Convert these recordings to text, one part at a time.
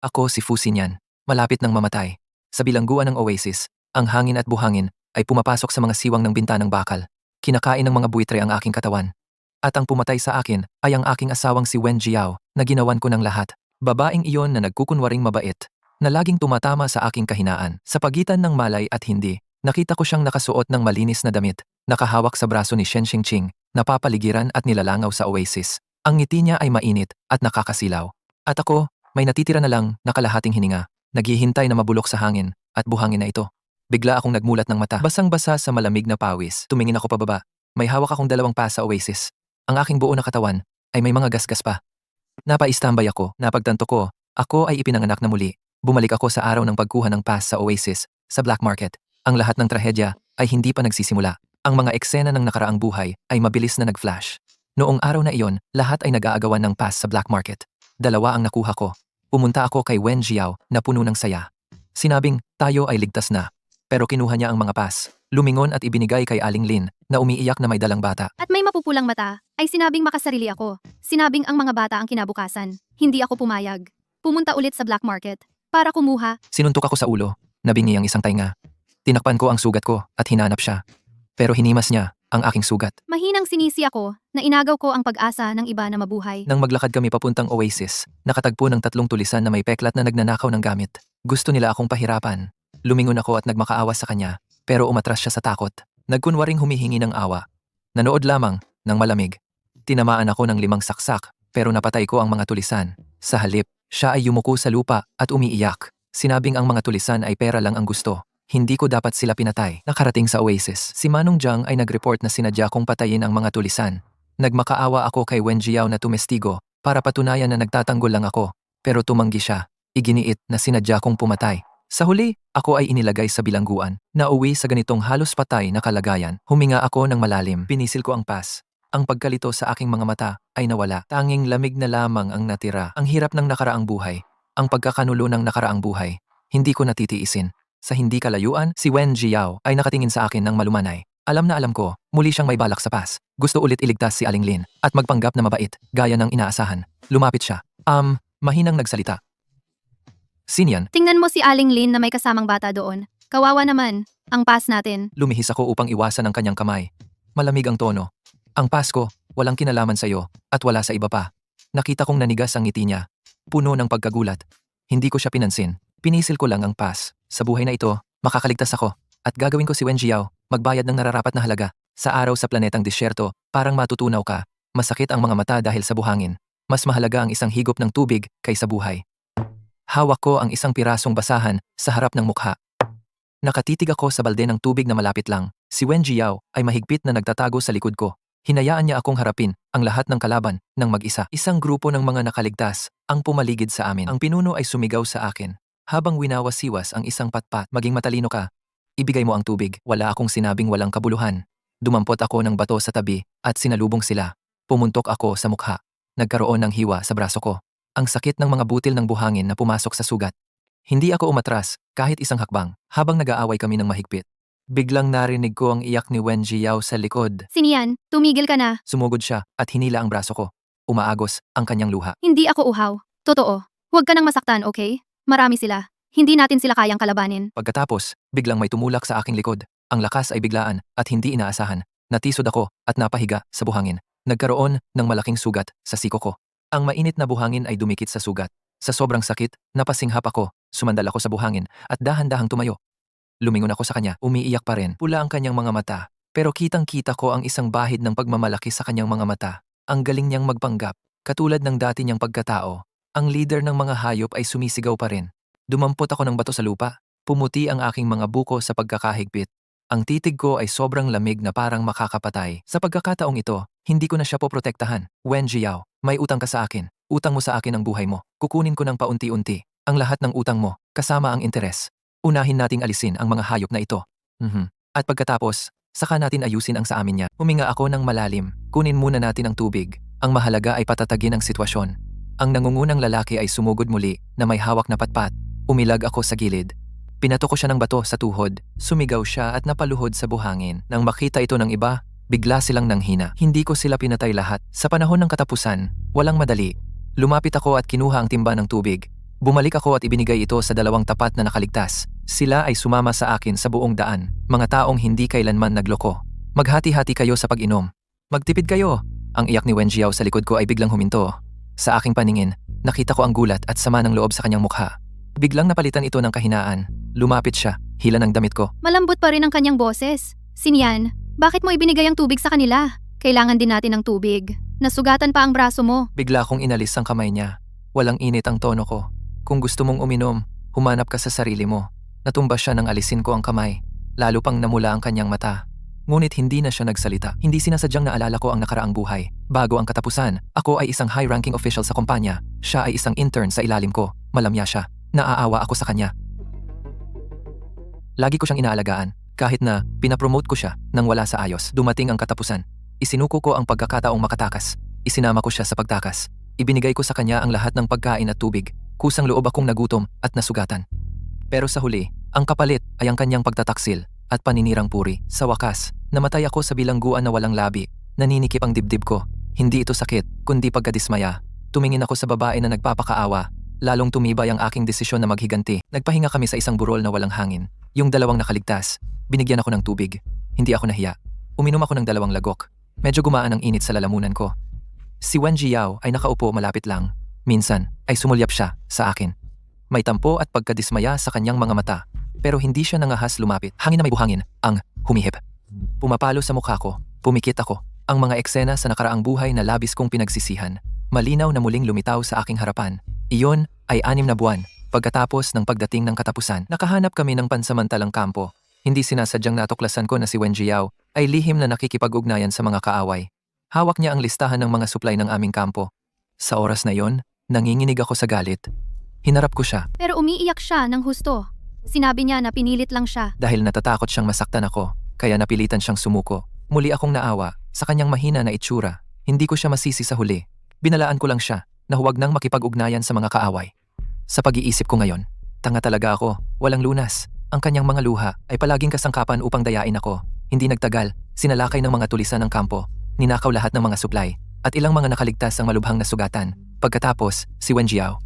Ako si Fusinyan, malapit ng mamatay. Sa bilangguan ng oasis, ang hangin at buhangin ay pumapasok sa mga siwang ng bintanang bakal. Kinakain ng mga buitre ang aking katawan. At ang pumatay sa akin ay ang aking asawang si Wen Jiao na ginawan ko ng lahat. Babaeng iyon na nagkukunwaring mabait, na laging tumatama sa aking kahinaan. Sa pagitan ng malay at hindi, nakita ko siyang nakasuot ng malinis na damit, nakahawak sa braso ni Shen Xingqing, napapaligiran at nilalangaw sa oasis. Ang ngiti niya ay mainit at nakakasilaw. At ako, may natitira na lang na kalahating hininga, naghihintay na mabulok sa hangin, at buhangin na ito. Bigla akong nagmulat ng mata. Basang-basa sa malamig na pawis. Tumingin ako pababa. May hawak akong 2 pass sa oasis. Ang aking buo na katawan ay may mga gasgas pa. Napa-istambay ako. Napagtanto ko, ako ay ipinanganak na muli. Bumalik ako sa araw ng pagkuha ng pass sa oasis, sa black market. Ang lahat ng trahedya ay hindi pa nagsisimula. Ang mga eksena ng nakaraang buhay ay mabilis na nag-flash. Noong araw na iyon, lahat ay nag-aagawan ng pass sa black market. 2 ang nakuha ko. Pumunta ako kay Wen Jiao na puno ng saya. Sinabing, tayo ay ligtas na. Pero kinuha niya ang mga pass, lumingon at ibinigay kay Aling Lin na umiiyak na may dalang bata. At may mapupulang mata, ay sinabing makasarili ako. Sinabing ang mga bata ang kinabukasan. Hindi ako pumayag. Pumunta ulit sa black market para kumuha. Sinuntok ako sa ulo, nabingi ang isang tainga. Tinakpan ko ang sugat ko at hinanap siya. Pero hinimas niya ang aking sugat. Mahinang sinisi ako na inagaw ko ang pag-asa ng iba na mabuhay. Nang maglakad kami papuntang oasis, nakatagpo ng 3 tulisan na may peklat na nagnanakaw ng gamit. Gusto nila akong pahirapan. Lumingon ako at nagmakaawa sa kanya, pero umatras siya sa takot. Nagkunwaring humihingi ng awa. Nanood lamang ng malamig. Tinamaan ako ng 5 saksak, pero napatay ko ang mga tulisan. Sa halip, siya ay yumuko sa lupa at umiiyak. Sinabing ang mga tulisan ay pera lang ang gusto. Hindi ko dapat sila pinatay. Nakarating sa oasis, si Manong Jiang ay nag-report na sinadya kong patayin ang mga tulisan. Nagmakaawa ako kay Wen Jiao na tumestigo para patunayan na nagtatanggol lang ako, pero tumanggi siya. Iginiit na sinadya kong pumatay. Sa huli, ako ay inilagay sa bilangguan. Nauwi sa ganitong halos patay na kalagayan. Huminga ako ng malalim. Pinisil ko ang pass. Ang pagkalito sa aking mga mata ay nawala. Tanging lamig na lamang ang natira. Ang hirap ng nakaraang buhay. Ang pagkakanulo ng nakaraang buhay. Hindi ko natitiisin. Sa hindi kalayuan, si Wen Jiao ay nakatingin sa akin ng malumanay. Alam na alam ko, muli siyang may balak sa pass. Gusto ulit iligtas si Aling Lin at magpanggap na mabait, gaya ng inaasahan. Lumapit siya. Mahinang nagsalita. Sinyan, Tingnan mo si Aling Lin na may kasamang bata doon. Kawawa naman, ang pass natin. lumihis ako upang iwasan ang kanyang kamay. Malamig ang tono. Ang Pasko, walang kinalaman sa iyo at wala sa iba pa. Nakita kong nanigas ang ngiti niya. Puno ng pagkagulat. Hindi ko siya pinansin. Pinisil ko lang ang pass. Sa buhay na ito, makakaligtas ako. At gagawin ko si Wen Jiao, magbayad ng nararapat na halaga. Sa araw sa planetang disyerto, parang matutunaw ka. Masakit ang mga mata dahil sa buhangin. Mas mahalaga ang isang higop ng tubig kaysa buhay. Hawak ko ang isang pirasong basahan sa harap ng mukha. Nakatitig ako sa balde ng tubig na malapit lang. Si Wen Jiao ay mahigpit na nagtatago sa likod ko. Hinayaan niya akong harapin ang lahat ng kalaban ng mag-isa. Isang grupo ng mga nakaligtas ang pumaligid sa amin. Ang pinuno ay sumigaw sa akin. Habang winawasiwas ang isang patpat, maging matalino ka. Ibigay mo ang tubig. Wala akong sinabing walang kabuluhan. Dumampot ako ng bato sa tabi at sinalubong sila. Pumuntok ako sa mukha. Nagkaroon ng hiwa sa braso ko. Ang sakit ng mga butil ng buhangin na pumasok sa sugat. Hindi ako umatras kahit isang hakbang habang nag-aaway kami ng mahigpit. Biglang narinig ko ang iyak ni Wen Jiao sa likod. Sinian, tumigil ka na. Sumugod siya at hinila ang braso ko. Umaagos ang kanyang luha. Hindi ako uhaw. Totoo. Huwag ka nang masaktan, okay? Marami sila. Hindi natin sila kayang kalabanin. Pagkatapos, biglang may tumulak sa aking likod. Ang lakas ay biglaan at hindi inaasahan. Natisod ako at napahiga sa buhangin. Nagkaroon ng malaking sugat sa siko ko. Ang mainit na buhangin ay dumikit sa sugat. Sa sobrang sakit, napasinghap ako, sumandal ako sa buhangin at dahan-dahang tumayo. Lumingon ako sa kanya, umiiyak pa rin. Pula ang kanyang mga mata, pero kitang-kita ko ang isang bahid ng pagmamalaki sa kanyang mga mata. Ang galing niyang magpanggap, katulad ng dati niyang pagkatao. Ang leader ng mga hayop ay sumisigaw pa rin. Dumampot ako ng bato sa lupa. Pumuti ang aking mga buko sa pagkakahigpit. Ang titig ko ay sobrang lamig na parang makakapatay. Sa pagkakataong ito, hindi ko na siya poprotektahan. Wen Jiao, may utang ka sa akin. Utang mo sa akin ang buhay mo. Kukunin ko ng paunti-unti. Ang lahat ng utang mo, kasama ang interes. Unahin nating alisin ang mga hayop na ito. At pagkatapos, saka natin ayusin ang sa amin niya. Huminga ako ng malalim. Kunin muna natin ang tubig. Ang mahalaga ay patatagin ang sitwasyon. Ang nangungunang lalaki ay sumugod muli na may hawak na patpat. Umilag ako sa gilid. Pinato ko siya ng bato sa tuhod. Sumigaw siya at napaluhod sa buhangin. Nang makita ito ng iba, bigla silang nanghina. Hindi ko sila pinatay lahat. Sa panahon ng katapusan, walang madali. Lumapit ako at kinuha ang timba ng tubig. Bumalik ako at ibinigay ito sa dalawang tapat na nakaligtas. Sila ay sumama sa akin sa buong daan, mga taong hindi kailanman nagloko. Maghati-hati kayo sa pag-inom. Magtipid kayo! Ang iyak ni Wen Jiao sa likod ko ay biglang huminto. Sa aking paningin, nakita ko ang gulat at sama ng loob sa kanyang mukha. Biglang napalitan ito ng kahinaan. Lumapit siya, hila ng damit ko. Malambot pa rin ang kanyang boses. Sinyan, bakit mo ibinigay ang tubig sa kanila? Kailangan din natin ng tubig. Nasugatan pa ang braso mo. Bigla kong inalis ang kamay niya. Walang init ang tono ko. Kung gusto mong uminom, humanap ka sa sarili mo. Natumba siya nang alisin ko ang kamay. Lalo pang namula ang kanyang mata. Ngunit hindi na siya nagsalita. Hindi sinasadyang naalala ko ang nakaraang buhay. Bago ang katapusan, ako ay isang high-ranking official sa kumpanya. Siya ay isang intern sa ilalim ko. Malamya siya. Naaawa ako sa kanya. Lagi ko siyang inaalagaan. Kahit na pinapromote ko siya nang wala sa ayos. Dumating ang katapusan. Isinuko ko ang pagkakataong makatakas. Isinama ko siya sa pagtakas. Ibinigay ko sa kanya ang lahat ng pagkain at tubig. Kusang loob akong nagutom at nasugatan. Pero sa huli, ang kapalit ay ang kanyang pagtataksil at paninirang puri. Sa wakas, namatay ako sa bilangguan na walang labi. Naninikip ang dibdib ko. Hindi ito sakit, kundi pagkadismaya. Tumingin ako sa babae na nagpapakaawa. Lalong tumibay ang aking desisyon na maghiganti. Nagpahinga kami sa isang burol na walang hangin. Yung dalawang nakaligtas. Binigyan ako ng tubig. Hindi ako nahiya. Uminom ako ng 2 lagok. Medyo gumaan ang init sa lalamunan ko. Si Wen Jiao ay nakaupo malapit lang. Minsan ay sumulyap siya sa akin. May tampo at pagkadismaya sa kanyang mga mata. Pero hindi siya nangahas lumapit. Hangin na may buhangin, ang humihip. Pumapalo sa mukha ko, pumikit ako. Ang mga eksena sa nakaraang buhay na labis kong pinagsisihan. Malinaw na muling lumitaw sa aking harapan. Iyon ay 6 na buwan. Pagkatapos ng pagdating ng katapusan, nakahanap kami ng pansamantalang kampo. Hindi sinasadyang natuklasan ko na si Wen Jiao ay lihim na nakikipag-ugnayan sa mga kaaway. Hawak niya ang listahan ng mga supply ng aming kampo. Sa oras na yon, nanginginig ako sa galit. Hinarap ko siya Pero umiiyak siya ng husto. Sinabi niya na pinilit lang siya. dahil natatakot siyang masaktan ako, kaya napilitan siyang sumuko. Muli akong naawa sa kanyang mahina na itsura. Hindi ko siya masisi sa huli. Binalaan ko lang siya na huwag nang makipag-ugnayan sa mga kaaway. Sa pag-iisip ko ngayon, tanga talaga ako, walang lunas. Ang kanyang mga luha ay palaging kasangkapan upang dayain ako. Hindi nagtagal, sinalakay ng mga tulisan ng kampo, ninakaw lahat ng mga supply, at ilang mga nakaligtas ang malubhang na sugatan. Pagkatapos, si Wen Jiao.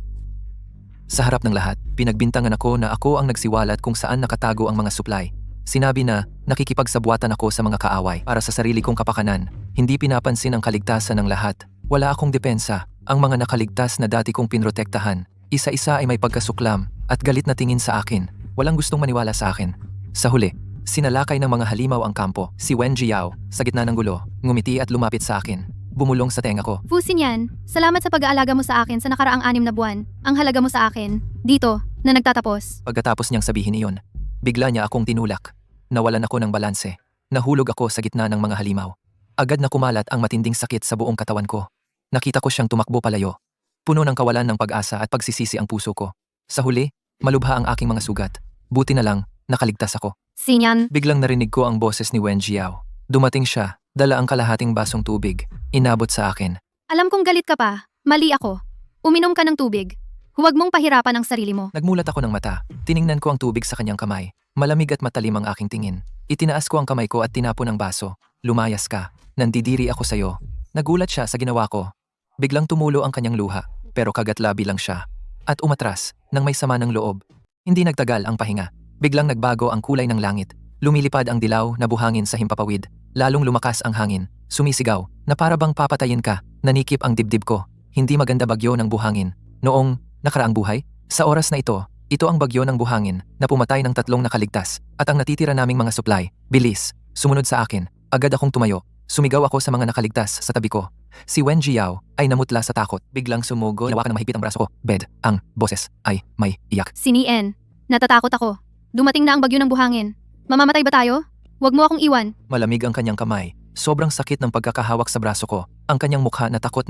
Sa harap ng lahat, pinagbintangan ako na ako ang nagsiwalat kung saan nakatago ang mga supply. Sinabi na nakikipagsabuatan ako sa mga kaaway para sa sarili kong kapakanan. Hindi pinapansin ang kaligtasan ng lahat. Wala akong depensa. Ang mga nakaligtas na dati kong pinrotektahan, isa-isa ay may pagkasuklam at galit na tingin sa akin. Walang gustong maniwala sa akin. Sa huli, sinalakay ng mga halimaw ang kampo. Si Wen Jiao, sa gitna ng gulo, ngumiti at lumapit sa akin. Bumulong sa tenga ko. Fu Xinyan, salamat sa pag-aalaga mo sa akin sa nakaraang 6 na buwan. Ang halaga mo sa akin, dito, na nagtatapos. Pagkatapos niyang sabihin iyon, bigla niya akong tinulak. Nawalan ako ng balanse. Nahulog ako sa gitna ng mga halimaw. Agad na kumalat ang matinding sakit sa buong katawan ko. Nakita ko siyang tumakbo palayo. Puno ng kawalan ng pag-asa at pagsisisi ang puso ko. Sa huli, malubha ang aking mga sugat. Buti na lang, nakaligtas ako. Xinyan, Biglang narinig ko ang boses ni Wen Jiao. Dumating siya, dala ang kalahating basong tubig. Inabot sa akin. alam kong galit ka pa. Mali ako. Uminom ka ng tubig. Huwag mong pahirapan ang sarili mo. Nagmulat ako ng mata. Tiningnan ko ang tubig sa kanyang kamay. Malamig at matalim ang aking tingin. Itinaas ko ang kamay ko at tinapon ang baso. Lumayas ka. Nandidiri ako sa'yo. Nagulat siya sa ginawa ko. Biglang tumulo ang kanyang luha, pero kagatlabi lang siya. At umatras, nang may sama ng loob. Hindi nagtagal ang pahinga. Biglang nagbago ang kulay ng langit. Lumilipad ang dilaw na buhangin sa himpapawid. Lalong lumakas ang hangin. Sumisigaw, na para bang papatayin ka. Nanikip ang dibdib ko. Hindi maganda bagyo ng buhangin. Noong nakaraang buhay, sa oras na ito ang bagyo ng buhangin na pumatay ng 3 nakaligtas at ang natitira naming mga supply. Bilis, sumunod sa akin. Agad akong tumayo. Sumigaw ako sa mga nakaligtas sa tabi ko. Si Wen Jiao ay namutla sa takot. Biglang sumugod. Hinawakan ng mahigpit ang braso ko. Bed, ang boses ay may iyak. Sinien, natatakot ako. Dumating na ang bagyo ng buhangin. Mamamatay ba tayo? Huwag mo akong iwan. Malamig ang kanyang kamay. Sobrang sakit ng pagkakahawak sa braso ko. Ang kanyang mukha na takot.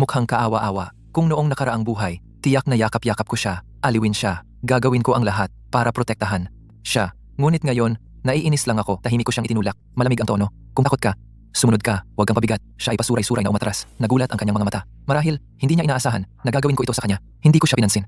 Mukhang kaawa-awa. Kung noong nakaraang buhay, tiyak na yakap-yakap ko siya. Aliwin siya. Gagawin ko ang lahat para protektahan siya. Ngunit ngayon, naiinis lang ako. Tahimik ko siyang itinulak. Malamig ang tono. Kung takot ka, sumunod ka. Huwag kang pabigat. Siya ay pasuray-suray na umatras. Nagulat ang kanyang mga mata. Marahil, hindi niya inaasahan na gagawin ko ito sa kanya. Hindi ko siya pinansin.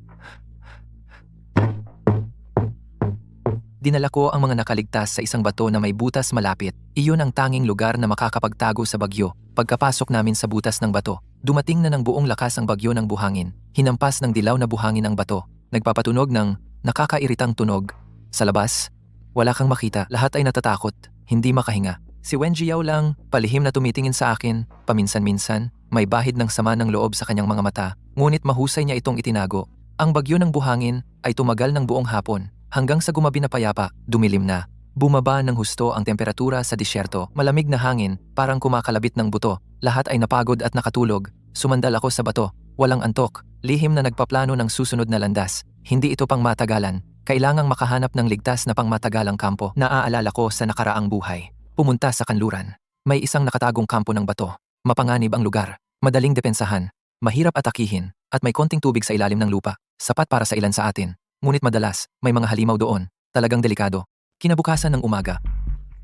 Dinala ko ang mga nakaligtas sa isang bato na may butas malapit. Iyon ang tanging lugar na makakapagtago sa bagyo. Pagkapasok namin sa butas ng bato, Dumating na ng buong lakas ang bagyo ng buhangin. Hinampas ng dilaw na buhangin ang bato. Nagpapatunog ng nakakairitang tunog. Sa labas, wala kang makita. Lahat ay natatakot, hindi makahinga. Si Wen Jiao lang, palihim na tumitingin sa akin, paminsan-minsan, may bahid ng sama ng loob sa kanyang mga mata, ngunit mahusay niya itong itinago. Ang bagyo ng buhangin ay tumagal ng buong hapon, hanggang sa gumabi na payapa, dumilim na. Bumaba ng husto ang temperatura sa disyerto, malamig na hangin, parang kumakalabit ng buto. Lahat ay napagod at nakatulog. Sumandal ako sa bato, walang antok, lihim na nagpaplano ng susunod na landas. Hindi ito pang matagalan. Kailangang makahanap ng ligtas na pangmatagalang kampo. Naaalala ko sa nakaraang buhay. Pumunta sa kanluran. May isang nakatagong kampo ng bato. Mapanganib ang lugar. Madaling depensahan. Mahirap atakihin. At may konting tubig sa ilalim ng lupa. Sapat para sa ilan sa atin. Ngunit madalas, may mga halimaw doon. Talagang delikado. Kinabukasan ng umaga.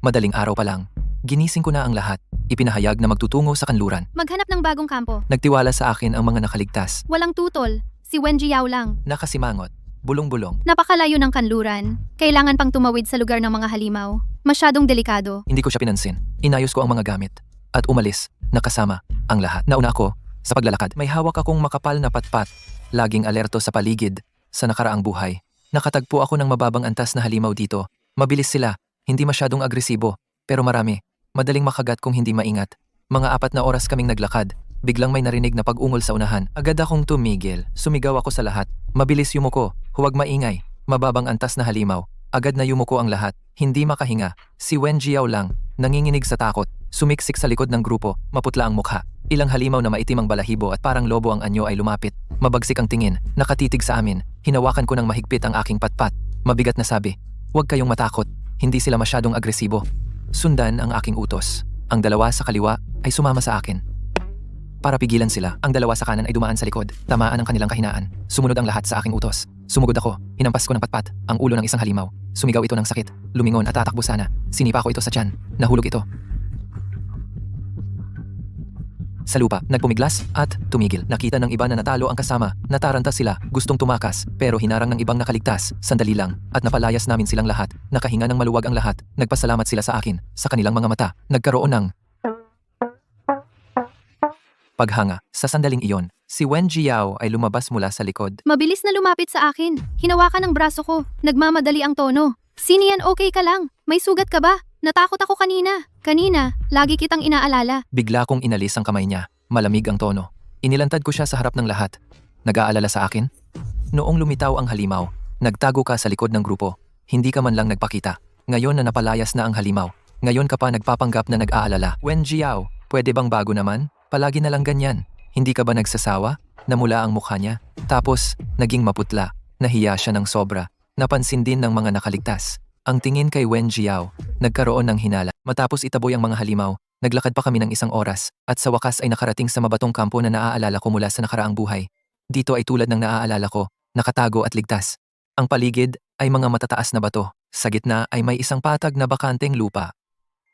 Madaling araw pa lang. Ginising ko na ang lahat. Ipinahayag na magtutungo sa kanluran. Maghanap ng bagong kampo. Nagtiwala sa akin ang mga nakaligtas. Walang tutol. Si Wen Jiao lang. Nakasimangot. Bulong-bulong. Napakalayo ng kanluran. Kailangan pang tumawid sa lugar ng mga halimaw. Masyadong delikado. Hindi ko siya pinansin. Inayos ko ang mga gamit. At umalis. Nakasama. Ang lahat. Nauna ako. Sa paglalakad. May hawak akong makapal na patpat. Laging alerto sa paligid. Sa nakaraang buhay. Nakatagpo ako ng mababang antas na halimaw dito. Mabilis sila. Hindi masyadong agresibo. Pero marami. Madaling makagat kung hindi maingat. Mga 4 na oras kaming naglakad. Biglang may narinig na pag-ungol sa unahan. Agad akong tumigil. Sumigaw ako sa lahat. Mabilis yumuko. Huwag maingay. Mababang antas na halimaw. Agad na yumuko ang lahat. Hindi makahinga. Si Wen Jiao lang. Nanginginig sa takot. Sumiksik sa likod ng grupo. Maputla ang mukha. Ilang halimaw na maitim ang balahibo at parang lobo ang anyo ay lumapit. Mabagsik ang tingin. Nakatitig sa amin. Hinawakan ko ng mahigpit ang aking patpat. Mabigat na sabi. Huwag kayong matakot. Hindi sila masyadong agresibo. Sundan ang aking utos. Ang 2 sa kaliwa ay sumama sa akin. Para pigilan sila, ang 2 sa kanan ay dumaan sa likod. Tamaan ang kanilang kahinaan. Sumunod ang lahat sa aking utos. Sumugod ako. Hinampas ko ng patpat ang ulo ng isang halimaw. Sumigaw ito ng sakit. Lumingon at tatakbo sana. Sinipa ko ito sa tiyan. Nahulog ito. Sa lupa, nagpumiglas at tumigil. Nakita ng iba na natalo ang kasama. Nataranta sila, gustong tumakas, pero hinarang ng ibang nakaligtas. Sandali lang, at napalayas namin silang lahat. Nakahinga ng maluwag ang lahat. Nagpasalamat sila sa akin. Sa kanilang mga mata, nagkaroon ng paghanga. Sa sandaling iyon, si Wen Jiao ay lumabas mula sa likod. Mabilis na lumapit sa akin. Hinawakan ng braso ko. Nagmamadali ang tono. Sinian, okay ka lang? May sugat ka ba? Natakot ako kanina. Kanina, lagi kitang inaalala. Bigla kong inalis ang kamay niya. Malamig ang tono. Inilantad ko siya sa harap ng lahat. Nag-aalala sa akin? Noong lumitaw ang halimaw, nagtago ka sa likod ng grupo. Hindi ka man lang nagpakita. Ngayon na napalayas na ang halimaw. Ngayon ka pa nagpapanggap na nag-aalala. Wen Jiao, pwede bang bago naman? Palagi na lang ganyan. Hindi ka ba nagsasawa? Namula ang mukha niya. Tapos, naging maputla. Nahiya siya ng sobra. Napansin din ng mga nakaligtas. Ang tingin kay Wen Jiao, nagkaroon ng hinala. Matapos itaboy ang mga halimaw, naglakad pa kami ng 1 oras at sa wakas ay nakarating sa mabatong kampo na naaalala ko mula sa nakaraang buhay. Dito ay tulad ng naaalala ko, nakatago at ligtas. Ang paligid ay mga matataas na bato. Sa gitna ay may isang patag na bakanteng lupa.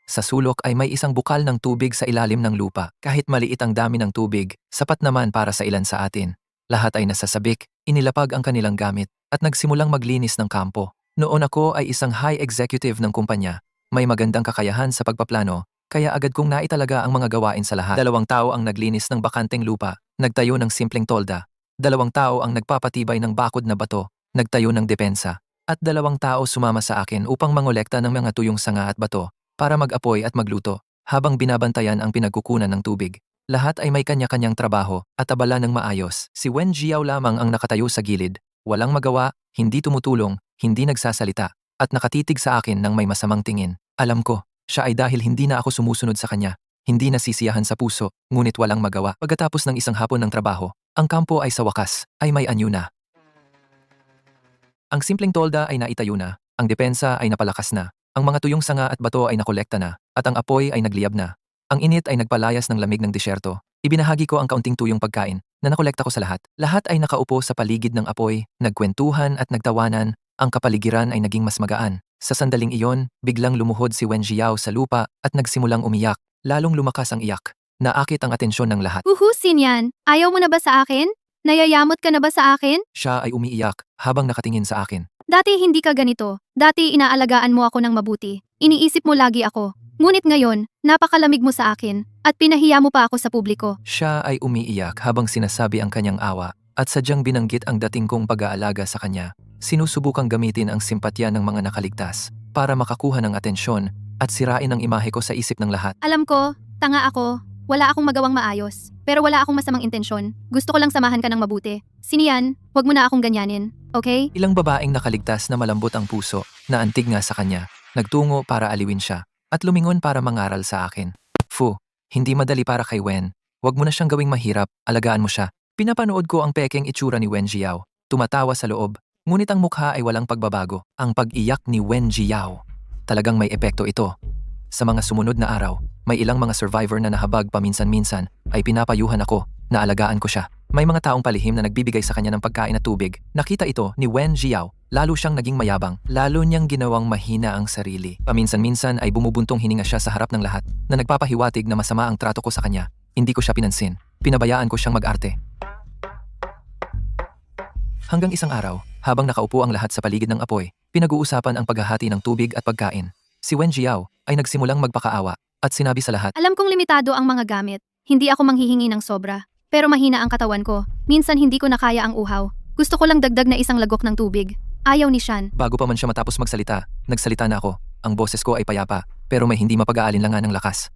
Sa sulok ay may isang bukal ng tubig sa ilalim ng lupa. Kahit maliit ang dami ng tubig, sapat naman para sa ilan sa atin. Lahat ay nasasabik, inilapag ang kanilang gamit, at nagsimulang maglinis ng kampo. Noon ako ay isang high executive ng kumpanya. May magandang kakayahan sa pagpaplano, kaya agad kong naitalaga ang mga gawain sa lahat. 2 tao ang naglinis ng bakanteng lupa, nagtayo ng simpleng tolda. 2 tao ang nagpapatibay ng bakod na bato, nagtayo ng depensa. At 2 tao sumama sa akin upang mangolekta ng mga tuyong sanga at bato, para mag-apoy at magluto, habang binabantayan ang pinagkukunan ng tubig. Lahat ay may kanya-kanyang trabaho at abala ng maayos. Si Wen Jiao lamang ang nakatayo sa gilid. Walang magawa, hindi tumutulong, hindi nagsasalita, at nakatitig sa akin ng may masamang tingin. Alam ko, siya ay dahil hindi na ako sumusunod sa kanya, hindi nasisiyahan sa puso, ngunit walang magawa. Pagkatapos ng isang hapon ng trabaho, ang kampo ay sa wakas, ay may anyo na. Ang simpleng tolda ay naitayo na, ang depensa ay napalakas na, ang mga tuyong sanga at bato ay nakolekta na, at ang apoy ay nagliyab na. Ang init ay nagpalayas ng lamig ng disyerto. Ibinahagi ko ang kaunting tuyong pagkain na nakolekta ko sa lahat. Lahat ay nakaupo sa paligid ng apoy, nagkwentuhan at nagtawanan. Ang kapaligiran ay naging mas magaan. Sa sandaling iyon, biglang lumuhod si Wen Jiao sa lupa at nagsimulang umiyak. Lalong lumakas ang iyak. Naakit ang atensyon ng lahat. Sinian, ayaw mo na ba sa akin? Nayayamot ka na ba sa akin? Siya ay umiiyak habang nakatingin sa akin. Dati hindi ka ganito. Dati inaalagaan mo ako ng mabuti. Iniisip mo lagi ako. Ngunit ngayon, napakalamig mo sa akin at pinahiya mo pa ako sa publiko. Siya ay umiiyak habang sinasabi ang kanyang awa at sadyang binanggit ang dating kong pag-aalaga sa kanya. Sinusubukang gamitin ang simpatya ng mga nakaligtas para makakuha ng atensyon at sirain ang imahe ko sa isip ng lahat. Alam ko, tanga ako. Wala akong magawang maayos. Pero wala akong masamang intensyon. Gusto ko lang samahan ka ng mabuti. Sinian, wag mo na akong ganyanin. Okay? Ilang babaeng nakaligtas na malambot ang puso na antig nga sa kanya, nagtungo para aliwin siya at lumingon para mangaral sa akin. Fu, hindi madali para kay Wen. Wag mo na siyang gawing mahirap, alagaan mo siya. Pinapanood ko ang pekeng itsura ni Wen Jiao. Tumatawa sa loob, ngunit ang mukha ay walang pagbabago. Ang pag-iyak ni Wen Jiao. Talagang may epekto ito. Sa mga sumunod na araw, may ilang mga survivor na nahabag paminsan-minsan ay pinapayuhan ako na alagaan ko siya. May mga taong palihim na nagbibigay sa kanya ng pagkain at tubig. Nakita ito ni Wen Jiao, lalo siyang naging mayabang, lalo niyang ginawang mahina ang sarili. Paminsan-minsan ay bumubuntong hininga siya sa harap ng lahat na nagpapahiwatig na masama ang trato ko sa kanya. Hindi ko siya pinansin. Pinabayaan ko siyang mag-arte. Hanggang isang araw, habang nakaupo ang lahat sa paligid ng apoy, pinag-uusapan ang paghahati ng tubig at pagkain. Si Wen Jiao ay nagsimulang magpakaawa at sinabi sa lahat, Alam kong limitado ang mga gamit. Hindi ako manghihingi ng sobra. Pero mahina ang katawan ko. Minsan hindi ko na kaya ang uhaw. Gusto ko lang dagdag na isang lagok ng tubig. Ayaw ni Shan. bago pa man siya matapos magsalita, nagsalita na ako. Ang boses ko ay payapa, pero may hindi mapag-aalinlangan ng lakas.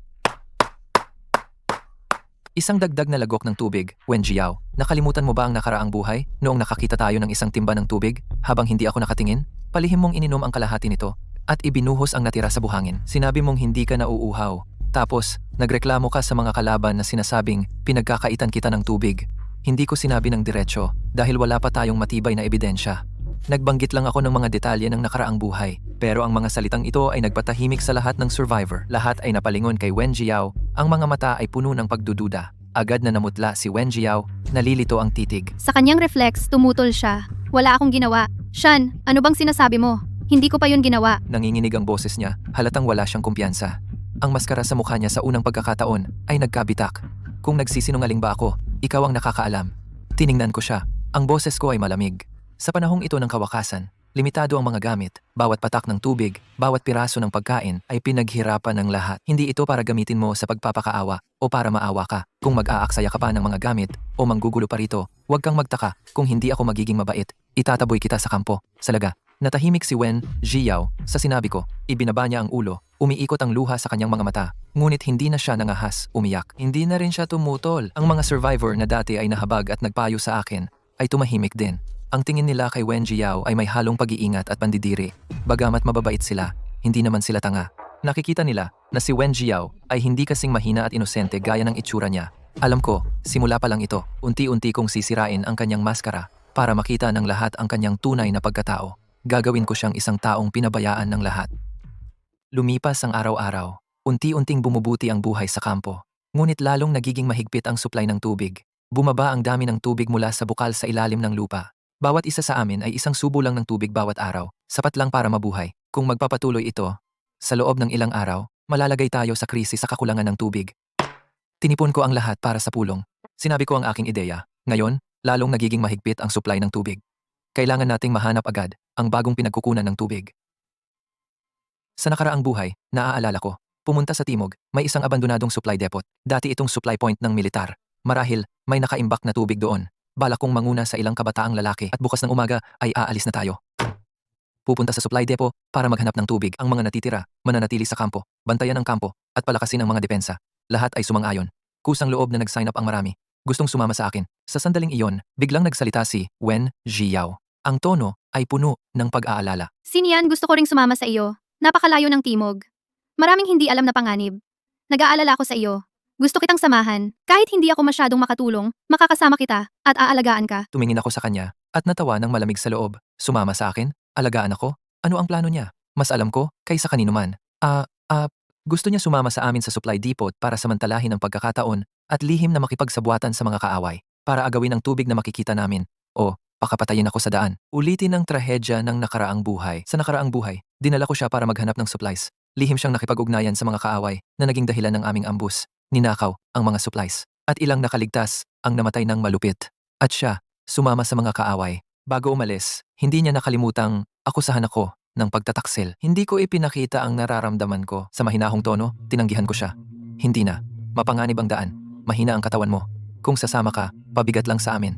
Isang dagdag na lagok ng tubig, Wen Jiao. Nakalimutan mo ba ang nakaraang buhay noong nakakita tayo ng isang timba ng tubig habang hindi ako nakatingin? Palihim mong ininom ang kalahati nito at ibinuhos ang natira sa buhangin. Sinabi mong hindi ka nauuhaw. Tapos, nagreklamo ka sa mga kalaban na sinasabing pinagkakaitan kita ng tubig. Hindi ko sinabi ng diretsyo dahil wala pa tayong matibay na ebidensya. Nagbanggit lang ako ng mga detalye ng nakaraang buhay. Pero ang mga salitang ito ay nagpatahimik sa lahat ng survivor. Lahat ay napalingon kay Wen Jiao. Ang mga mata ay puno ng pagdududa. Agad na namutla si Wen Jiao, nalilito ang titig. Sa kanyang reflex, tumutol siya. Wala akong ginawa. Shan, ano bang sinasabi mo? Hindi ko pa yun ginawa. Nanginginig ang boses niya, halatang wala siyang kumpiyansa. Ang maskara sa mukha niya sa unang pagkakataon ay nagkabitak. Kung nagsisinungaling ba ako, ikaw ang nakakaalam. Tiningnan ko siya. Ang boses ko ay malamig. Sa panahong ito ng kawakasan, limitado ang mga gamit. Bawat patak ng tubig, bawat piraso ng pagkain ay pinaghirapan ng lahat. Hindi ito para gamitin mo sa pagpapakaawa o para maawa ka. Kung mag-aaksaya ka pa ng mga gamit o manggugulo pa rito, huwag kang magtaka kung hindi ako magiging mabait. Itataboy kita sa kampo. Salaga. Natahimik si Wen Jiao sa sinabi ko. Ibinaba niya ang ulo. Umiikot ang luha sa kanyang mga mata. Ngunit hindi na siya nangahas, umiyak. Hindi na rin siya tumutol. Ang mga survivor na dati ay nahabag at nagpayo sa akin ay tumahimik din. Ang tingin nila kay Wen Jiao ay may halong pag-iingat at pandidiri. Bagamat mababait sila, hindi naman sila tanga. Nakikita nila na si Wen Jiao ay hindi kasing mahina at inosente gaya ng itsura niya. Alam ko, simula pa lang ito, unti-unti kong sisirain ang kanyang maskara para makita ng lahat ang kanyang tunay na pagkatao. Gagawin ko siyang isang taong pinabayaan ng lahat. Lumipas ang araw-araw. Unti-unting bumubuti ang buhay sa kampo. Ngunit lalong nagiging mahigpit ang supply ng tubig. Bumaba ang dami ng tubig mula sa bukal sa ilalim ng lupa. Bawat isa sa amin ay isang subo lang ng tubig bawat araw. Sapat lang para mabuhay. Kung magpapatuloy ito, sa loob ng ilang araw, malalagay tayo sa krisis sa kakulangan ng tubig. Tinipon ko ang lahat para sa pulong. Sinabi ko ang aking ideya. Ngayon, lalong nagiging mahigpit ang supply ng tubig. Kailangan nating mahanap agad ang bagong pinagkukunan ng tubig. Sa nakaraang buhay, naaalala ko, pumunta sa timog, may isang abandonadong supply depot. Dati itong supply point ng militar. Marahil, may nakaimbak na tubig doon. Balak kong manguna sa ilang kabataang lalaki at bukas ng umaga ay aalis na tayo. Pupunta sa supply depot para maghanap ng tubig. Ang mga natitira, mananatili sa kampo, bantayan ang kampo, at palakasin ang mga depensa. Lahat ay sumang-ayon. Kusang loob na nag-sign up ang marami. Gustong sumama sa akin. Sa sandaling iyon, biglang nagsalita si Wen Jiao. Ang tono ay puno ng pag-aalala. Sinian, gusto ko ring sumama sa iyo. Napakalayo ng timog. Maraming hindi alam na panganib. Nag-aalala ako sa iyo. Gusto kitang samahan. Kahit hindi ako masyadong makatulong, makakasama kita at aalagaan ka. Tumingin ako sa kanya at natawa ng malamig sa loob. Sumama sa akin? Alagaan ako? Ano ang plano niya? Mas alam ko kaysa kanino man. Gusto niya sumama sa amin sa supply depot para samantalahin ang pagkakataon at lihim na makipagsabwatan sa mga kaaway para agawin ang tubig na makikita namin. O, pakapatayin ako sa daan. Ulitin ang trahedya ng nakaraang buhay. Sa nakaraang buhay, dinala ko siya para maghanap ng supplies. Lihim siyang nakipag-ugnayan sa mga kaaway na naging dahilan ng aming ambus. Ninakaw ang mga supplies. At ilang nakaligtas ang namatay ng malupit. At siya, sumama sa mga kaaway. Bago umalis, hindi niya nakalimutang akusahan ako ng pagtataksil. Hindi ko ipinakita ang nararamdaman ko. Sa mahinahong tono, tinanggihan ko siya. Hindi na. Mapanganib ang daan. Mahina ang katawan mo. Kung sasama ka, pabigat lang sa amin.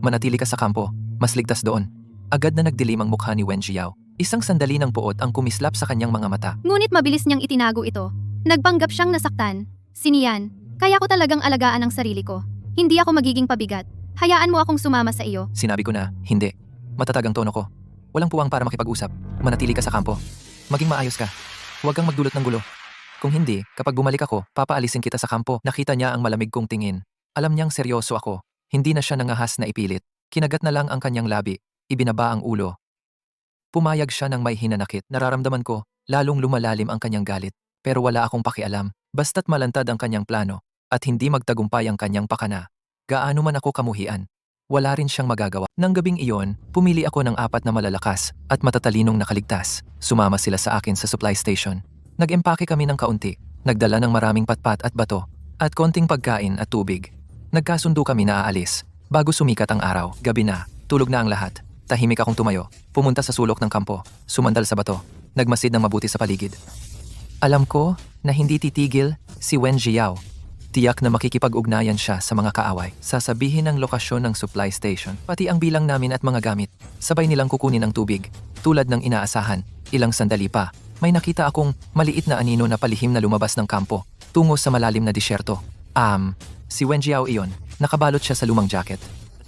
Manatili ka sa kampo. Mas ligtas doon. Agad na nagdilim ang mukha ni Wen Jiao. Isang sandali ng puot ang kumislap sa kanyang mga mata. Ngunit mabilis niyang itinago ito. Nagpanggap siyang nasaktan. Sinian, kaya ko talagang alagaan ang sarili ko. Hindi ako magiging pabigat. Hayaan mo akong sumama sa iyo. Sinabi ko na, hindi. Matatag ang tono ko. Walang puwang para makipag-usap. Manatili ka sa kampo. Maging maayos ka. Huwag kang magdulot ng gulo. Kung hindi, kapag bumalik ako, papaalisin kita sa kampo. Nakita niya ang malamig kong tingin. Alam niyang seryoso ako. Hindi na siya nangahas na ipilit. Kinagat na lang ang kanyang labi. Ibinaba ang ulo. Pumayag siya ng may hinanakit. Nararamdaman ko, lalong lumalalim ang kanyang galit. Pero wala akong pakialam. Basta't malantad ang kanyang plano at hindi magtagumpay ang kanyang pakana. Gaano man ako kamuhian, wala rin siyang magagawa. Nang gabing iyon, pumili ako ng 4 na malalakas at matatalinong nakaligtas. Sumama sila sa akin sa supply station. Nag-empake kami ng kaunti, nagdala ng maraming patpat at bato, at konting pagkain at tubig. Nagkasundo kami na aalis. Bago sumikat ang araw, gabi na, tulog na ang lahat. Tahimik akong tumayo, pumunta sa sulok ng kampo, sumandal sa bato, nagmasid ng mabuti sa paligid. Alam ko na hindi titigil si Wen Jiao. Tiyak na makikipag-ugnayan siya sa mga kaaway. Sasabihin ang lokasyon ng supply station, pati ang bilang namin at mga gamit. Sabay nilang kukunin ang tubig. Tulad ng inaasahan, ilang sandali pa, may nakita akong maliit na anino na palihim na lumabas ng kampo, tungo sa malalim na disyerto. Si Wen Jiao iyon. Nakabalot siya sa lumang jacket.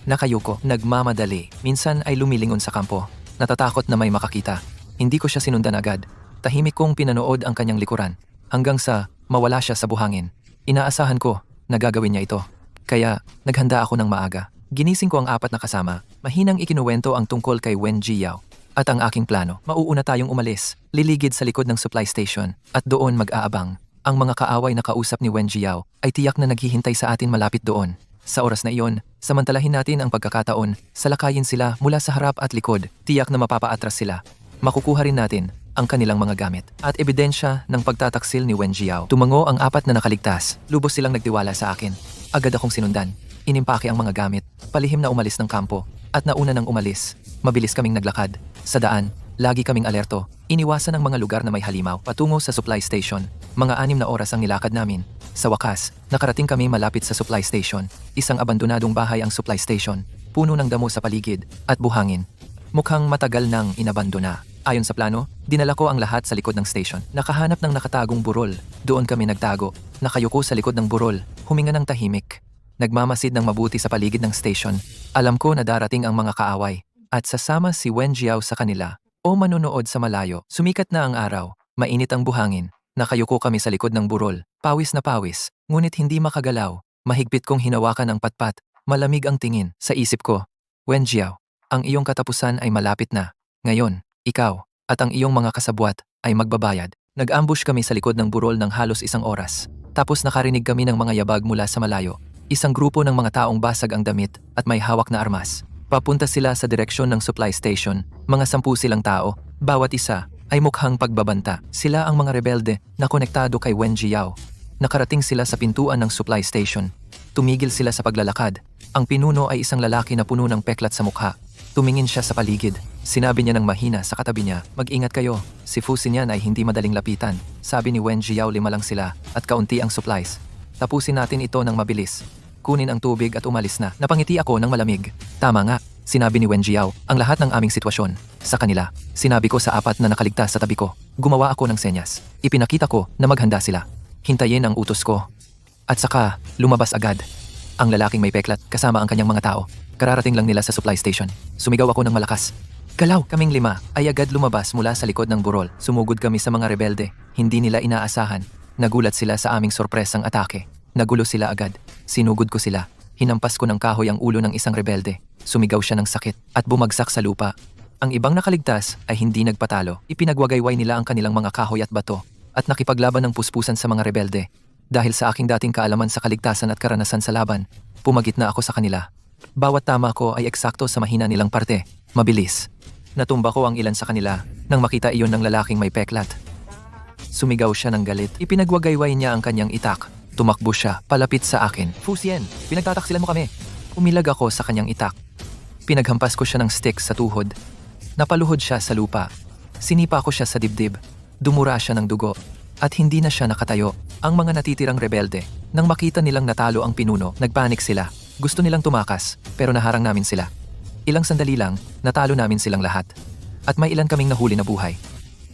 Nakayuko, nagmamadali. Minsan ay lumilingon sa kampo. Natatakot na may makakita. Hindi ko siya sinundan agad. Tahimik kong pinanood ang kanyang likuran. Hanggang sa mawala siya sa buhangin. Inaasahan ko na gagawin niya ito. Kaya naghanda ako ng maaga. Ginising ko ang 4 na kasama. Mahinang ikinuwento ang tungkol kay Wen Jiao. At ang aking plano, mauuna tayong umalis. Liligid sa likod ng supply station. At doon mag-aabang. Ang mga kaaway na kausap ni Wen Jiao ay tiyak na naghihintay sa atin malapit doon. Sa oras na iyon, samantalahin natin ang pagkakataon, salakayin sila mula sa harap at likod, tiyak na mapapaatras sila. Makukuha rin natin ang kanilang mga gamit at ebidensya ng pagtataksil ni Wen Jiao. Tumango ang 4 na nakaligtas, lubos silang nagtiwala sa akin. Agad akong sinundan, inimpake ang mga gamit, palihim na umalis ng kampo, at nauna nang umalis, mabilis kaming naglakad. Sa daan, lagi kaming alerto, iniwasan ang mga lugar na may halimaw patungo sa supply station. Mga 6 na oras ang nilakad namin. Sa wakas, nakarating kami malapit sa supply station. Isang abandonadong bahay ang supply station, puno ng damo sa paligid at buhangin. Mukhang matagal nang inabandona. Ayon sa plano, dinala ko ang lahat sa likod ng station. Nakahanap ng nakatagong burol. Doon kami nagtago. Nakayuko sa likod ng burol, huminga ng tahimik. Nagmamasid ng mabuti sa paligid ng station. Alam ko na darating ang mga kaaway. At sasama si Wen Jiao sa kanila o manonood sa malayo. Sumikat na ang araw, mainit ang buhangin. Nakayuko kami sa likod ng burol, pawis na pawis, ngunit hindi makagalaw. Mahigpit kong hinawakan ang patpat, malamig ang tingin. Sa isip ko, Wen Jiao, ang iyong katapusan ay malapit na. Ngayon, ikaw at ang iyong mga kasabwat ay magbabayad. Nag-ambush kami sa likod ng burol ng halos 1 oras. Tapos nakarinig kami ng mga yabag mula sa malayo. Isang grupo ng mga taong basag ang damit at may hawak na armas. Papunta sila sa direksyon ng supply station. Mga 10 silang tao, bawat isa ay mukhang pagbabanta. Sila ang mga rebelde na konektado kay Wen Jiao. Nakarating sila sa pintuan ng supply station. Tumigil sila sa paglalakad. Ang pinuno ay isang lalaki na puno ng peklat sa mukha. Tumingin siya sa paligid. Sinabi niya ng mahina sa katabi niya, "Mag-ingat kayo. Si Fusin yan ay hindi madaling lapitan." Sabi ni Wen Jiao 5 lang sila at kaunti ang supplies. Tapusin natin ito ng mabilis. Kunin ang tubig at umalis na. Napangiti ako ng malamig. Tama nga. Sinabi ni Wen Jiao, ang lahat ng aming sitwasyon. Sa kanila, sinabi ko sa 4 na nakaligtas sa tabi ko. Gumawa ako ng senyas. Ipinakita ko na maghanda sila. Hintayin ang utos ko. At saka, lumabas agad. Ang lalaking may peklat kasama ang kanyang mga tao. Kararating lang nila sa supply station. Sumigaw ako ng malakas. Galaw! Kaming 5 ay agad lumabas mula sa likod ng burol. Sumugod kami sa mga rebelde. Hindi nila inaasahan. Nagulat sila sa aming sorpresang atake. Nagulo sila agad. Sinugod ko sila. Hinampas ko ng kahoy ang ulo ng isang rebelde. Sumigaw siya ng sakit at bumagsak sa lupa. Ang ibang nakaligtas ay hindi nagpatalo. Ipinagwagayway nila ang kanilang mga kahoy at bato at nakipaglaban ng puspusan sa mga rebelde. Dahil sa aking dating kaalaman sa kaligtasan at karanasan sa laban, pumagitna ako sa kanila. Bawat tama ko ay eksakto sa mahina nilang parte. Mabilis. Natumba ko ang ilan sa kanila nang makita iyon ng lalaking may peklat. Sumigaw siya ng galit. Ipinagwagayway niya ang kanyang itak. Tumakbo siya palapit sa akin. Fusien, pinagtataksilan mo kami. Umilag ako sa kanyang itak. Pinaghampas ko siya ng stick sa tuhod. Napaluhod siya sa lupa. Sinipa ko siya sa dibdib. Dumura siya ng dugo. At hindi na siya nakatayo. Ang mga natitirang rebelde, nang makita nilang natalo ang pinuno, nagpanik sila. Gusto nilang tumakas, pero naharang namin sila. Ilang sandali lang, natalo namin silang lahat. At may ilan kaming nahuli na buhay.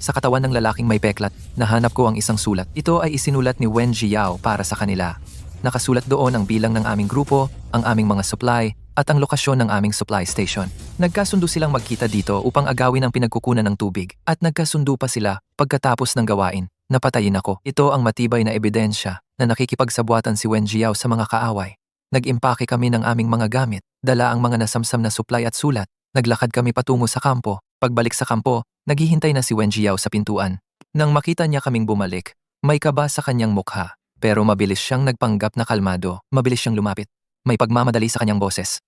Sa katawan ng lalaking may peklat, nahanap ko ang isang sulat. Ito ay isinulat ni Wen Jiao para sa kanila. Nakasulat doon ang bilang ng aming grupo, ang aming mga supply, at ang lokasyon ng aming supply station. Nagkasundo silang magkita dito upang agawin ang pinagkukunan ng tubig. At nagkasundo pa sila pagkatapos ng gawain. Napatayin ako. Ito ang matibay na ebidensya na nakikipagsabwatan si Wen Jiao sa mga kaaway. Nag-impake kami ng aming mga gamit, dala ang mga nasamsam na supply at sulat. Naglakad kami patungo sa kampo. Pagbalik sa kampo, naghihintay na si Wen Jiao sa pintuan. Nang makita niya kaming bumalik, may kaba sa kanyang mukha. Pero mabilis siyang nagpanggap na kalmado. Mabilis siyang lumapit. May pagmamadali sa kanyang boses.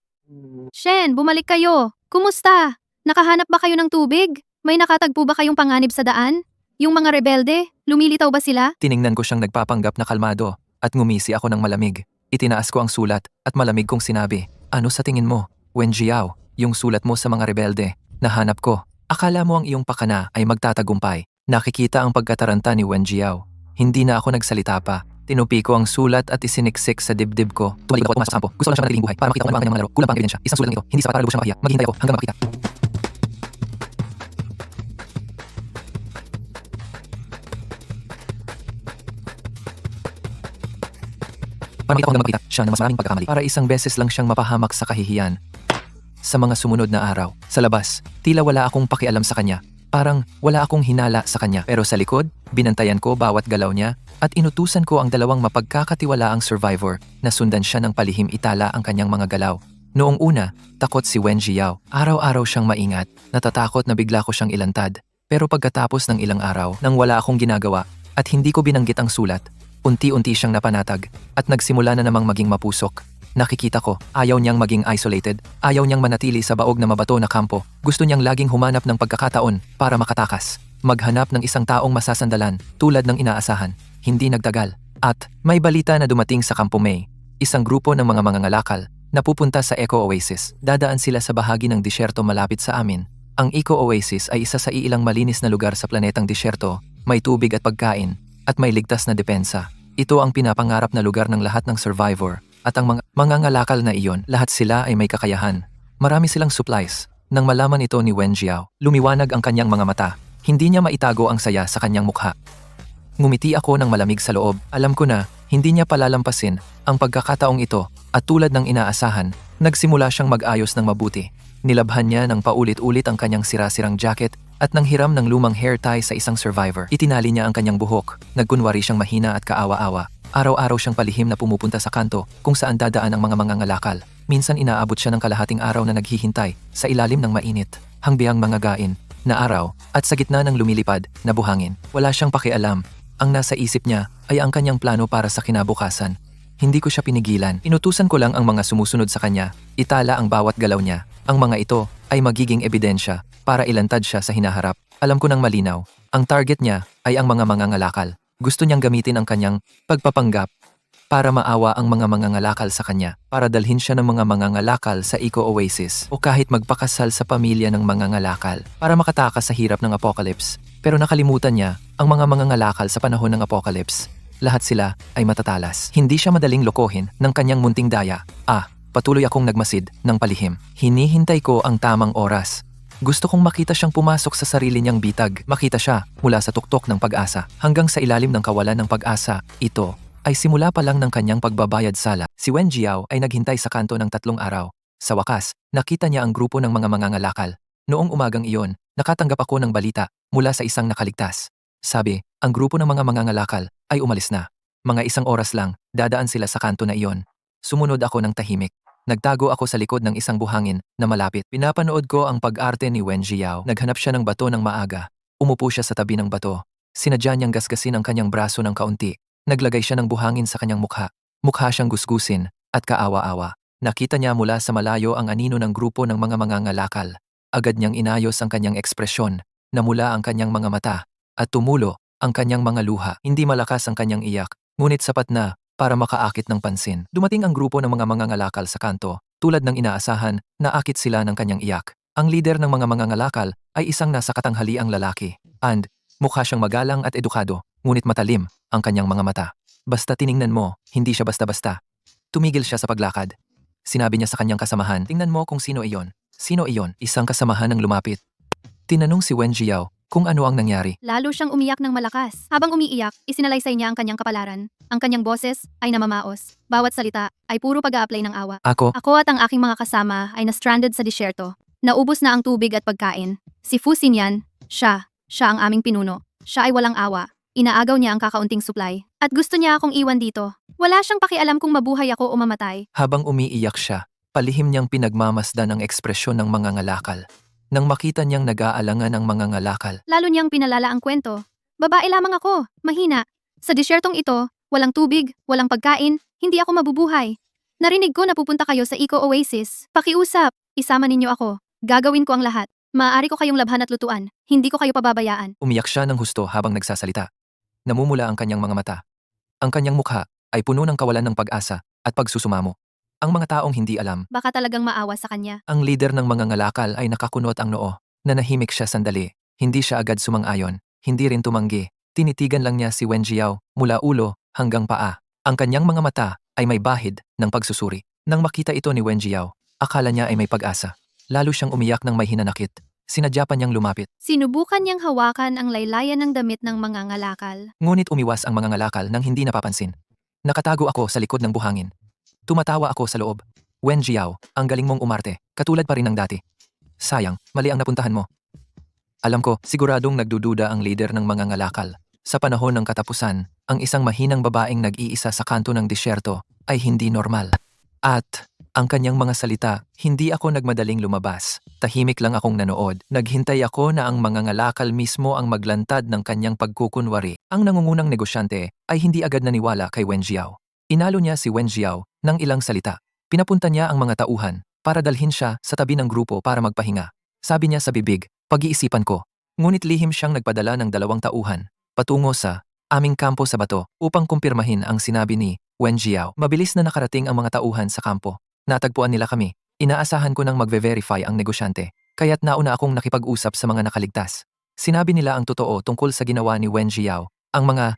Shen, bumalik kayo. Kumusta? Nakahanap ba kayo ng tubig? May nakatagpo ba kayong panganib sa daan? Yung mga rebelde, lumilitaw ba sila? Tiningnan ko siyang nagpapanggap na kalmado at ngumisi ako ng malamig. Itinaas ko ang sulat at malamig kong sinabi, "Ano sa tingin mo, Wen Jiao, yung sulat mo sa mga rebelde? Nahanap ko. Akala mo ang iyong pakana ay magtatagumpay." Nakikita ang pagkataranta ni Wen Jiao. Hindi na ako nagsalita pa. Tinupi ko ang sulat at isiniksik sa dibdib ko. Tumalig ako pumasok sa kampo. Gusto lang siya manatiling buhay para makita kung ano ang kanyang mga laro. Kulang pa ang ebidensya. Isang sulat lang ito. Hindi sapat para lubos siyang mapahiya. Maghihintay ako hanggang makita. Para makita ko hanggang makita siya ng mas maraming pagkakamali. Para isang beses lang siyang mapahamak sa kahihiyan. Sa mga sumunod na araw, sa labas, tila wala akong pakialam sa kanya. Parang wala akong hinala sa kanya. Pero sa likod, binantayan ko bawat galaw niya at inutusan ko ang dalawang mapagkakatiwalaang survivor na sundan siya ng palihim itala ang kanyang mga galaw. Noong una, takot si Wen Jiao. Araw-araw siyang maingat, natatakot na bigla ko siyang ilantad. Pero pagkatapos ng ilang araw, nang wala akong ginagawa at hindi ko binanggit ang sulat, unti-unti siyang napanatag at nagsimula na namang maging mapusok. Nakikita ko, ayaw niyang maging isolated, ayaw niyang manatili sa baog na mabato na kampo. Gusto niyang laging humanap ng pagkakataon para makatakas. Maghanap ng isang taong masasandalan tulad ng inaasahan. Hindi nagtagal. At may balita na dumating sa Kampo May, isang grupo ng mga mangangalakal na pupunta sa Eco Oasis. Dadaan sila sa bahagi ng disyerto malapit sa amin. Ang Eco Oasis ay isa sa iilang malinis na lugar sa planetang disyerto, may tubig at pagkain, at may ligtas na depensa. Ito ang pinapangarap na lugar ng lahat ng survivor. At ang mga mangangalakal na iyon, lahat sila ay may kakayahan. Marami silang supplies. Nang malaman ito ni Wen Jiao, lumiwanag ang kanyang mga mata. Hindi niya maitago ang saya sa kanyang mukha. Ngumiti ako ng malamig sa loob. Alam ko na, hindi niya palalampasin ang pagkakataong ito at tulad ng inaasahan, nagsimula siyang mag-ayos ng mabuti. Nilabhan niya ng paulit-ulit ang kanyang sira-sirang jacket at nang hiram ng lumang hair tie sa isang survivor. Itinali niya ang kanyang buhok, nagkunwari siyang mahina at kaawa-awa. Araw-araw siyang palihim na pumupunta sa kanto kung saan dadaan ang mga mangangalakal. Minsan inaabot siya ng kalahating araw na naghihintay sa ilalim ng mainit, hangbiang mga gain na araw at sa gitna ng lumilipad na buhangin. Wala siyang pakialam. Ang nasa isip niya ay ang kanyang plano para sa kinabukasan. Hindi ko siya pinigilan. Inutusan ko lang ang mga sumusunod sa kanya. Itala ang bawat galaw niya. Ang mga ito ay magiging ebidensya para ilantad siya sa hinaharap. Alam ko ng malinaw. Ang target niya ay ang mga mangangalakal. Gusto niyang gamitin ang kanyang pagpapanggap para maawa ang mga mangangalakal sa kanya, para dalhin siya ng mga mangangalakal sa Eco Oasis o kahit magpakasal sa pamilya ng mangangalakal para makatakas sa hirap ng apocalypse. Pero nakalimutan niya ang mga mangangalakal sa panahon ng apocalypse. Lahat sila ay matatalas. Hindi siya madaling lokohin ng kanyang munting daya. Patuloy akong nagmasid ng palihim. Hinihintay ko ang tamang oras. Gusto kong makita siyang pumasok sa sarili niyang bitag. Makita siya mula sa tuktok ng pag-asa hanggang sa ilalim ng kawalan ng pag-asa. Ito ay simula pa lang ng kanyang pagbabayad sala. Si Wen Jiao ay naghintay sa kanto ng 3 araw. Sa wakas, nakita niya ang grupo ng mga mangangalakal. Noong umagang iyon, nakatanggap ako ng balita mula sa isang nakaligtas. Sabi, ang grupo ng mga mangangalakal ay umalis na. Mga 1 oras lang, dadaan sila sa kanto na iyon. Sumunod ako ng tahimik. Nagtago ako sa likod ng isang buhangin na malapit. Pinapanood ko ang pag-arte ni Wen Jiao. Naghanap siya ng bato ng maaga. Umupo siya sa tabi ng bato. Sinadya niyang gasgasin ang kanyang braso ng kaunti. Naglagay siya ng buhangin sa kanyang mukha. Mukha siyang gusgusin at kaawa-awa. Nakita niya mula sa malayo ang anino ng grupo ng mga mangangalakal. Agad niyang inayos ang kanyang ekspresyon. Namula ang kanyang mga mata at tumulo ang kanyang mga luha. Hindi malakas ang kanyang iyak, ngunit sapat na para makaakit ng pansin. Dumating ang grupo ng mga mangangalakal sa kanto, tulad ng inaasahan, naakit sila ng kanyang iyak. Ang leader ng mga mangangalakal ay isang nasa katanghaliang lalaki. And, mukha siyang magalang at edukado, ngunit matalim ang kanyang mga mata. Basta tiningnan mo, hindi siya basta-basta. Tumigil siya sa paglakad. Sinabi niya sa kanyang kasamahan, tingnan mo kung sino iyon. Sino iyon? Isang kasamahan ang lumapit. Tinanong si Wen Jiao kung ano ang nangyari. Lalo siyang umiyak ng malakas. Habang umiiyak, isinalaysay niya ang kanyang kapalaran. Ang kanyang boses ay namamaos. Bawat salita ay puro pag-a-apply ng awa. Ako, Ako at ang aking mga kasama ay na-stranded sa disyerto. Naubos na ang tubig at pagkain. Si Fu Xinyan, siya ang aming pinuno. Siya ay walang awa. Inaagaw niya ang kakaunting supply. At gusto niya akong iwan dito. Wala siyang pakialam kung mabuhay ako o mamatay. habang umiiyak siya, palihim niyang pinagmamasdan ang ekspresyon ng mga ngalakal. Nang makita niyang nag-aalangan ang mga ngalakal, Lalo niyang pinalala ang kwento. Babae lamang ako, mahina. Sa disyertong ito, walang tubig, walang pagkain, hindi ako mabubuhay. Narinig ko na pupunta kayo sa Eco Oasis. Pakiusap, isama ninyo ako. Gagawin ko ang lahat. Maaari ko kayong labhan at lutuan. Hindi ko kayo pababayaan. umiyak siya ng husto habang nagsasalita. Namumula ang kanyang mga mata. Ang kanyang mukha ay puno ng kawalan ng pag-asa at pagsusumamo. Ang mga taong hindi alam, Baka talagang maawa sa kanya. ang leader ng mga ngalakal ay nakakunot ang noo. Nanahimik siya sandali. Hindi siya agad sumang-ayon. Hindi rin tumanggi. Tinitigan lang niya si Wen Jiao mula ulo hanggang paa. Ang kanyang mga mata ay may bahid ng pagsusuri. Nang makita ito ni Wen Jiao, akala niya ay may pag-asa. Lalo siyang umiyak ng may hinanakit. Sinadya pa niyang lumapit. Sinubukan niyang hawakan ang laylayan ng damit ng mga ngalakal. Ngunit umiwas ang mga ngalakal nang hindi napapansin. Nakatago ako sa likod ng buhangin. Tumatawa ako sa loob. Wen Jiao, ang galing mong umarte, katulad pa rin ng dati. Sayang, mali ang napuntahan mo. Alam ko, siguradong nagdududa ang leader ng mga ngalakal. Sa panahon ng katapusan, ang isang mahinang babaeng nag-iisa sa kanto ng disyerto ay hindi normal. At, ang kanyang mga salita, hindi ako nagmadaling lumabas. Tahimik lang akong nanood. Naghintay ako na ang mga ngalakal mismo ang maglantad ng kanyang pagkukunwari. Ang nangungunang negosyante ay hindi agad naniwala kay Wen Jiao. Inalo niya si Wen Jiao ng ilang salita. Pinapunta niya ang mga tauhan para dalhin siya sa tabi ng grupo para magpahinga. Sabi niya sa bibig, pag-iisipan ko. Ngunit lihim siyang nagpadala ng 2 tauhan patungo sa aming kampo sa bato upang kumpirmahin ang sinabi ni Wen Jiao. Mabilis na nakarating ang mga tauhan sa kampo. Natagpuan nila kami. Inaasahan ko nang magve-verify ang negosyante, kaya't nauna akong nakipag-usap sa mga nakaligtas. Sinabi nila ang totoo tungkol sa ginawa ni Wen Jiao. Ang mga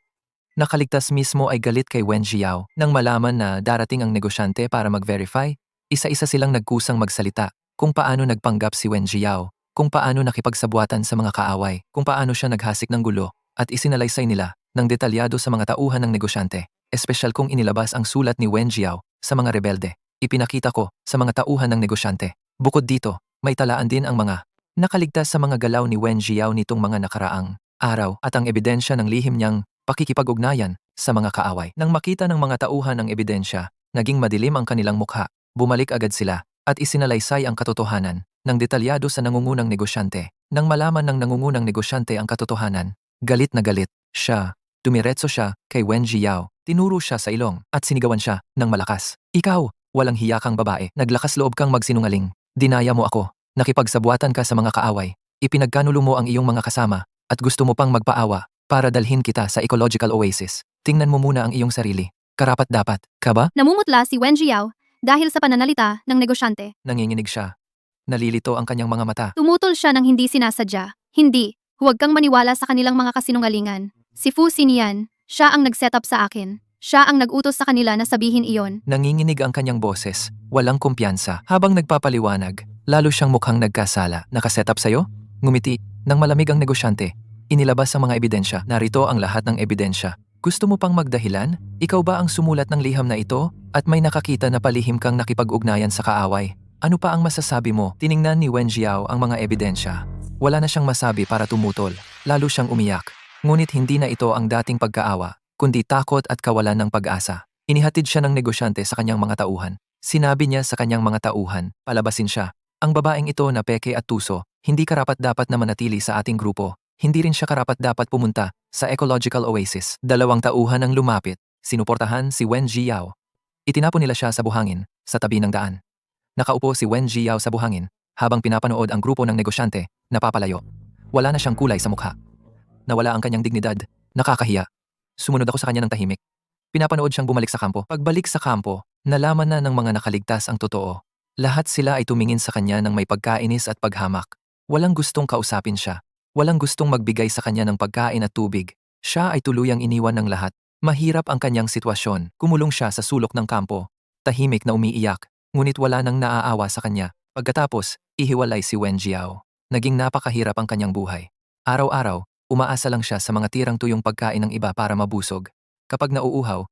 nakaligtas mismo ay galit kay Wen Jiao nang malaman na darating ang negosyante para mag-verify. Isa-isa silang nagkusang magsalita kung paano nagpanggap si Wen Jiao, kung paano nakipagsabuatan sa mga kaaway, kung paano siya naghasik ng gulo, at isinalaysay nila ng detalyado sa mga tauhan ng negosyante, espesyal kung inilabas ang sulat ni Wen Jiao sa mga rebelde. Ipinakita ko sa mga tauhan ng negosyante. Bukod dito, may talaan din ang mga nakaligtas sa mga galaw ni Wen Jiao nitong mga nakaraang araw at ang ebidensya ng lihim niyang pakikipag-ugnayan sa mga kaaway. Nang makita ng mga tauhan ang ebidensya, naging madilim ang kanilang mukha. Bumalik agad sila at isinalaysay ang katotohanan ng detalyado sa nangungunang negosyante. Nang malaman ng nangungunang negosyante ang katotohanan, galit na galit siya. Dumiretso siya kay Wen Jiao. Tinuro siya sa ilong at sinigawan siya ng malakas. Ikaw, walang hiya kang babae. Naglakas loob kang magsinungaling. Dinaya mo ako. Nakipagsabuatan ka sa mga kaaway. Ipinagkanulo mo ang iyong mga kasama at gusto mo pang magpaawa para dalhin kita sa ecological oasis. Tingnan mo muna ang iyong sarili. Karapat-dapat, ka ba? Namumutla si Wen Jiao dahil sa pananalita ng negosyante. Nanginginig siya. Nalilito ang kanyang mga mata. Tumutol siya ng hindi sinasadya. Hindi. Huwag kang maniwala sa kanilang mga kasinungalingan. Si Fu Xinyan, siya ang nag-set up sa akin. Siya ang nag-utos sa kanila na sabihin iyon. Nanginginig ang kanyang boses. Walang kumpiyansa. Habang nagpapaliwanag, lalo siyang mukhang nagkasala. Nakaset up sa'yo? Ngumiti. Nang malamig ang negosyante, inilabas ang mga ebidensya. Narito ang lahat ng ebidensya. Gusto mo pang magdahilan? Ikaw ba ang sumulat ng liham na ito? At may nakakita na palihim kang nakipag-ugnayan sa kaaway. Ano pa ang masasabi mo? Tiningnan ni Wen Jiao ang mga ebidensya. Wala na siyang masabi para tumutol. Lalo siyang umiyak. Ngunit hindi na ito ang dating pagkaawa, kundi takot at kawalan ng pag-asa. Inihatid siya ng negosyante sa kanyang mga tauhan. Sinabi niya sa kanyang mga tauhan, palabasin siya. Ang babaeng ito na peke at tuso, hindi karapat-dapat na manatili sa ating grupo. Hindi rin siya karapat-dapat pumunta sa ecological oasis. 2 tauhan ang lumapit, sinuportahan si Wen Jiao. Itinapon nila siya sa buhangin, sa tabi ng daan. Nakaupo si Wen Jiao sa buhangin, habang pinapanood ang grupo ng negosyante, napapalayo. Wala na siyang kulay sa mukha. Nawala ang kanyang dignidad, nakakahiya. Sumunod ako sa kanya ng tahimik. Pinapanood siyang bumalik sa kampo. Pagbalik sa kampo, nalaman na ng mga nakaligtas ang totoo. Lahat sila ay tumingin sa kanya ng may pagkainis at paghamak. Walang gustong kausapin siya. Walang gustong magbigay sa kanya ng pagkain at tubig. Siya ay tuluyang iniwan ng lahat. Mahirap ang kanyang sitwasyon. Kumulong siya sa sulok ng kampo. Tahimik na umiiyak, ngunit wala nang naaawa sa kanya. Pagkatapos, ihiwalay si Wen Jiao. Naging napakahirap ang kanyang buhay. Araw-araw, umaasa lang siya sa mga tirang tuyong pagkain ng iba para mabusog. Kapag nauuhaw,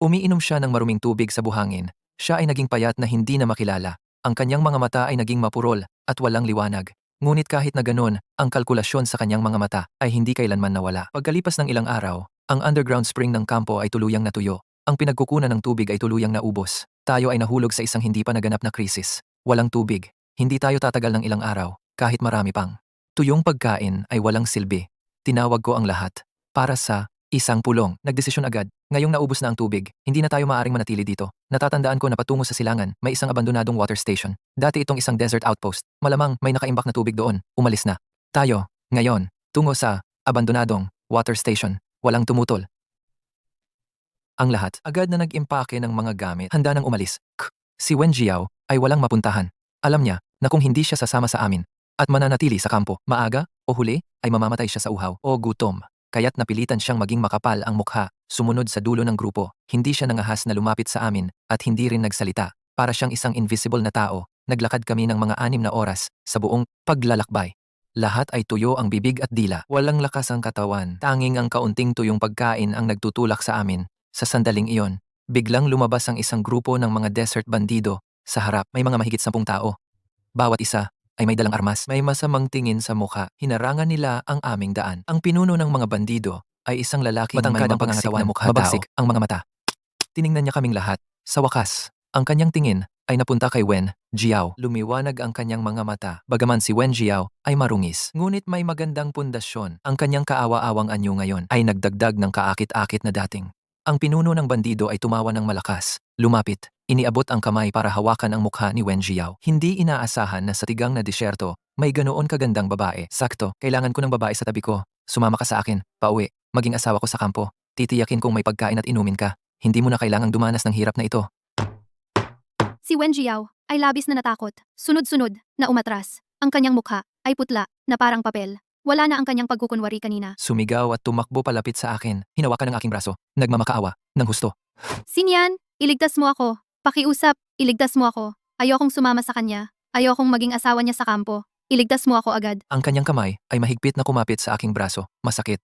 umiinom siya ng maruming tubig sa buhangin. Siya ay naging payat na hindi na makilala. Ang kanyang mga mata ay naging mapurol at walang liwanag. Ngunit kahit na ganun, ang kalkulasyon sa kanyang mga mata ay hindi kailanman nawala. Pagkalipas ng ilang araw, ang underground spring ng kampo ay tuluyang natuyo. Ang pinagkukunan ng tubig ay tuluyang naubos. Tayo ay nahulog sa isang hindi pa naganap na krisis. Walang tubig. Hindi tayo tatagal ng ilang araw, kahit marami pang. Tuyong pagkain ay walang silbi. Tinawag ko ang lahat. Para sa isang pulong. Nagdesisyon agad. Ngayong naubos na ang tubig, hindi na tayo maaaring manatili dito. Natatandaan ko na patungo sa silangan, may isang abandonadong water station. Dati itong isang desert outpost. Malamang may nakaimbak na tubig doon. Umalis na. Tayo, ngayon, tungo sa abandonadong water station. Walang tumutol. Ang lahat, agad na nag-impake ng mga gamit, handa nang umalis. Si Wen Jiao ay walang mapuntahan. Alam niya na kung hindi siya sasama sa amin at mananatili sa kampo, maaga o huli ay mamamatay siya sa uhaw o gutom. Kaya't napilitan siyang maging makapal ang mukha, sumunod sa dulo ng grupo. Hindi siya nangahas na lumapit sa amin at hindi rin nagsalita. Para siyang isang invisible na tao, naglakad kami ng mga 6 na oras sa buong paglalakbay. Lahat ay tuyo ang bibig at dila. Walang lakas ang katawan. Tanging ang kaunting tuyong pagkain ang nagtutulak sa amin. Sa sandaling iyon, biglang lumabas ang isang grupo ng mga desert bandido. Sa harap, may mga mahigit 10 tao. Bawat isa ay may dalang armas. May masamang tingin sa mukha. Hinarangan nila ang aming daan. Ang pinuno ng mga bandido ay isang lalaking Matangkad may ang mapagsik pangangatawan, na mukha mabagsik ang mga mata. Tiningnan niya kaming lahat. Sa wakas, ang kanyang tingin ay napunta kay Wen Jiao. Lumiwanag ang kanyang mga mata. Bagaman si Wen Jiao ay marungis, ngunit may magandang pundasyon. Ang kanyang kaawa-awang anyo ngayon ay nagdagdag ng kaakit-akit na dating. Ang pinuno ng bandido ay tumawa ng malakas. Lumapit, iniabot ang kamay para hawakan ang mukha ni Wen Jiao. Hindi inaasahan na sa tigang na disyerto, may ganoon kagandang babae. Sakto, kailangan ko ng babae sa tabi ko. Sumama ka sa akin, pauwi, maging asawa ko sa kampo. Titiyakin kong may pagkain at inumin ka. Hindi mo na kailangang dumanas ng hirap na ito. Si Wen Jiao ay labis na natakot. Sunod-sunod na umatras. Ang kanyang mukha ay putla na parang papel. Wala na ang kanyang pagkukunwari kanina. Sumigaw at tumakbo palapit sa akin. Hinawakan ng aking braso. Nagmamakaawa, ng husto. Sinyan, iligtas mo ako. Pakiusap, iligtas mo ako. Ayokong sumama sa kanya. Ayokong maging asawa niya sa kampo. Iligtas mo ako agad. Ang kanyang kamay ay mahigpit na kumapit sa aking braso. Masakit.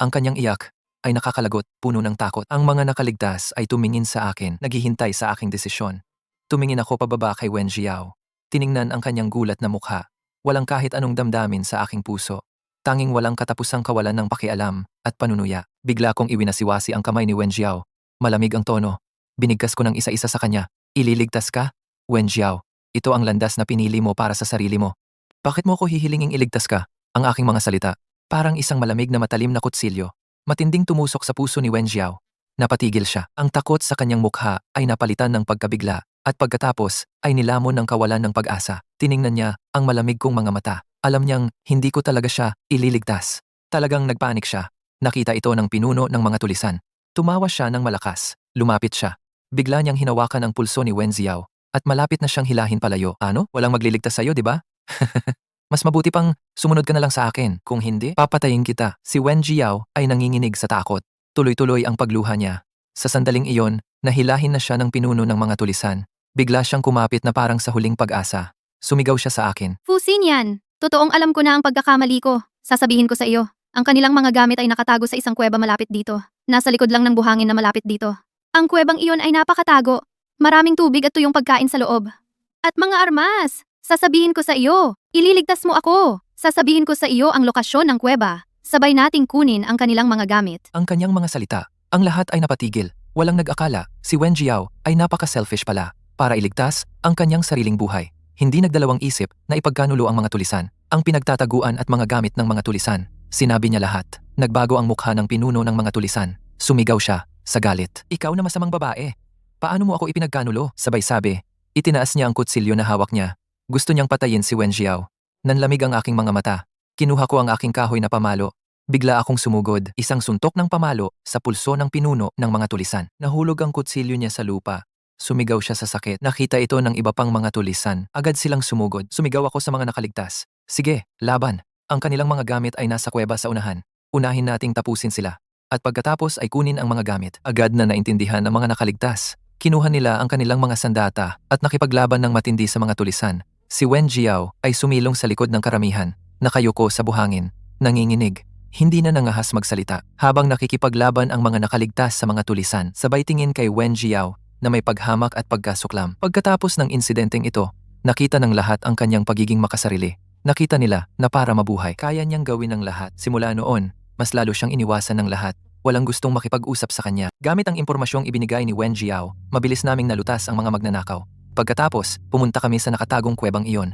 Ang kanyang iyak ay nakakalagot, puno ng takot. Ang mga nakaligtas ay tumingin sa akin, naghihintay sa aking desisyon. Tumingin ako pababa kay Wen Jiao. Tiningnan ang kanyang gulat na mukha. Walang kahit anong damdamin sa aking puso. Tanging walang katapusang kawalan ng pakialam at panunuya. Bigla kong iwinasiwasi ang kamay ni Wen Jiao. Malamig ang tono. Binigkas ko ng isa-isa sa kanya. Ililigtas ka? Wen Jiao, ito ang landas na pinili mo para sa sarili mo. Bakit mo ko hihilinging iligtas ka? Ang aking mga salita, parang isang malamig na matalim na kutsilyo. Matinding tumusok sa puso ni Wen Jiao. Napatigil siya. Ang takot sa kanyang mukha ay napalitan ng pagkabigla at pagkatapos ay nilamon ng kawalan ng pag-asa. Tiningnan niya ang malamig kong mga mata. Alam niyang hindi ko talaga siya ililigtas. Talagang nagpanik siya. Nakita ito ng pinuno ng mga tulisan. Tumawa siya ng malakas. Lumapit siya. Bigla niyang hinawakan ang pulso ni Wen Jiao at malapit na siyang hilahin palayo. Ano? Walang magliligtas sa'yo, di ba? Mas mabuti pang sumunod ka na lang sa akin. Kung hindi, papatayin kita. Si Wen Jiao ay nanginginig sa takot. Tuloy-tuloy ang pagluha niya. Sa sandaling iyon, nahilahin na siya ng pinuno ng mga tulisan. Bigla siyang kumapit na parang sa huling pag-asa. Sumigaw siya sa akin. Fu Sinyan, totoong alam ko na ang pagkakamali ko. Sasabihin ko sa iyo, ang kanilang mga gamit ay nakatago sa isang kuweba malapit dito. Nasa likod lang ng buhangin na malapit dito. Ang kuwebang iyon ay napakatago. Maraming tubig at tuyong pagkain sa loob. At mga armas! Sasabihin ko sa iyo, ililigtas mo ako. Sasabihin ko sa iyo ang lokasyon ng kuweba. Sabay nating kunin ang kanilang mga gamit. Ang kanyang mga salita, ang lahat ay napatigil. Walang nag-akala, si Wen Jiao ay napaka-selfish pala. Para iligtas ang kanyang sariling buhay. Hindi nagdalawang isip na ipagkanulo ang mga tulisan, ang pinagtataguan at mga gamit ng mga tulisan. Sinabi niya lahat. Nagbago ang mukha ng pinuno ng mga tulisan. Sumigaw siya sa galit. Ikaw na masamang babae. Paano mo ako ipinagkanulo? Sabay sabi. Itinaas niya ang kutsilyo na hawak niya. Gusto niyang patayin si Wen Jiao. Nanlamig ang aking mga mata. Kinuha ko ang aking kahoy na pamalo. Bigla akong sumugod, isang suntok ng pamalo sa pulso ng pinuno ng mga tulisan. Nahulog ang kutsilyo niya sa lupa. Sumigaw siya sa sakit. Nakita ito ng iba pang mga tulisan. Agad silang sumugod. Sumigaw ako sa mga nakaligtas. Sige, laban. Ang kanilang mga gamit ay nasa kuweba sa unahan. Unahin nating tapusin sila. At pagkatapos ay kunin ang mga gamit. Agad na naintindihan ng mga nakaligtas. Kinuha nila ang kanilang mga sandata at nakipaglaban ng matindi sa mga tulisan. Si Wen Jiao ay sumilong sa likod ng karamihan. Nakayuko sa buhangin. Nanginginig. Hindi na nangahas magsalita. Habang nakikipaglaban ang mga nakaligtas sa mga tulisan, sabay tingin kay Wen Jiao na may paghamak at pagkasuklam. Pagkatapos ng insidenteng ito, nakita ng lahat ang kanyang pagiging makasarili. Nakita nila na para mabuhay, kaya niyang gawin ang lahat. Simula noon, mas lalo siyang iniwasan ng lahat. Walang gustong makipag-usap sa kanya. Gamit ang impormasyong ibinigay ni Wen Jiao, mabilis naming nalutas ang mga magnanakaw. Pagkatapos, pumunta kami sa nakatagong kuwebang iyon.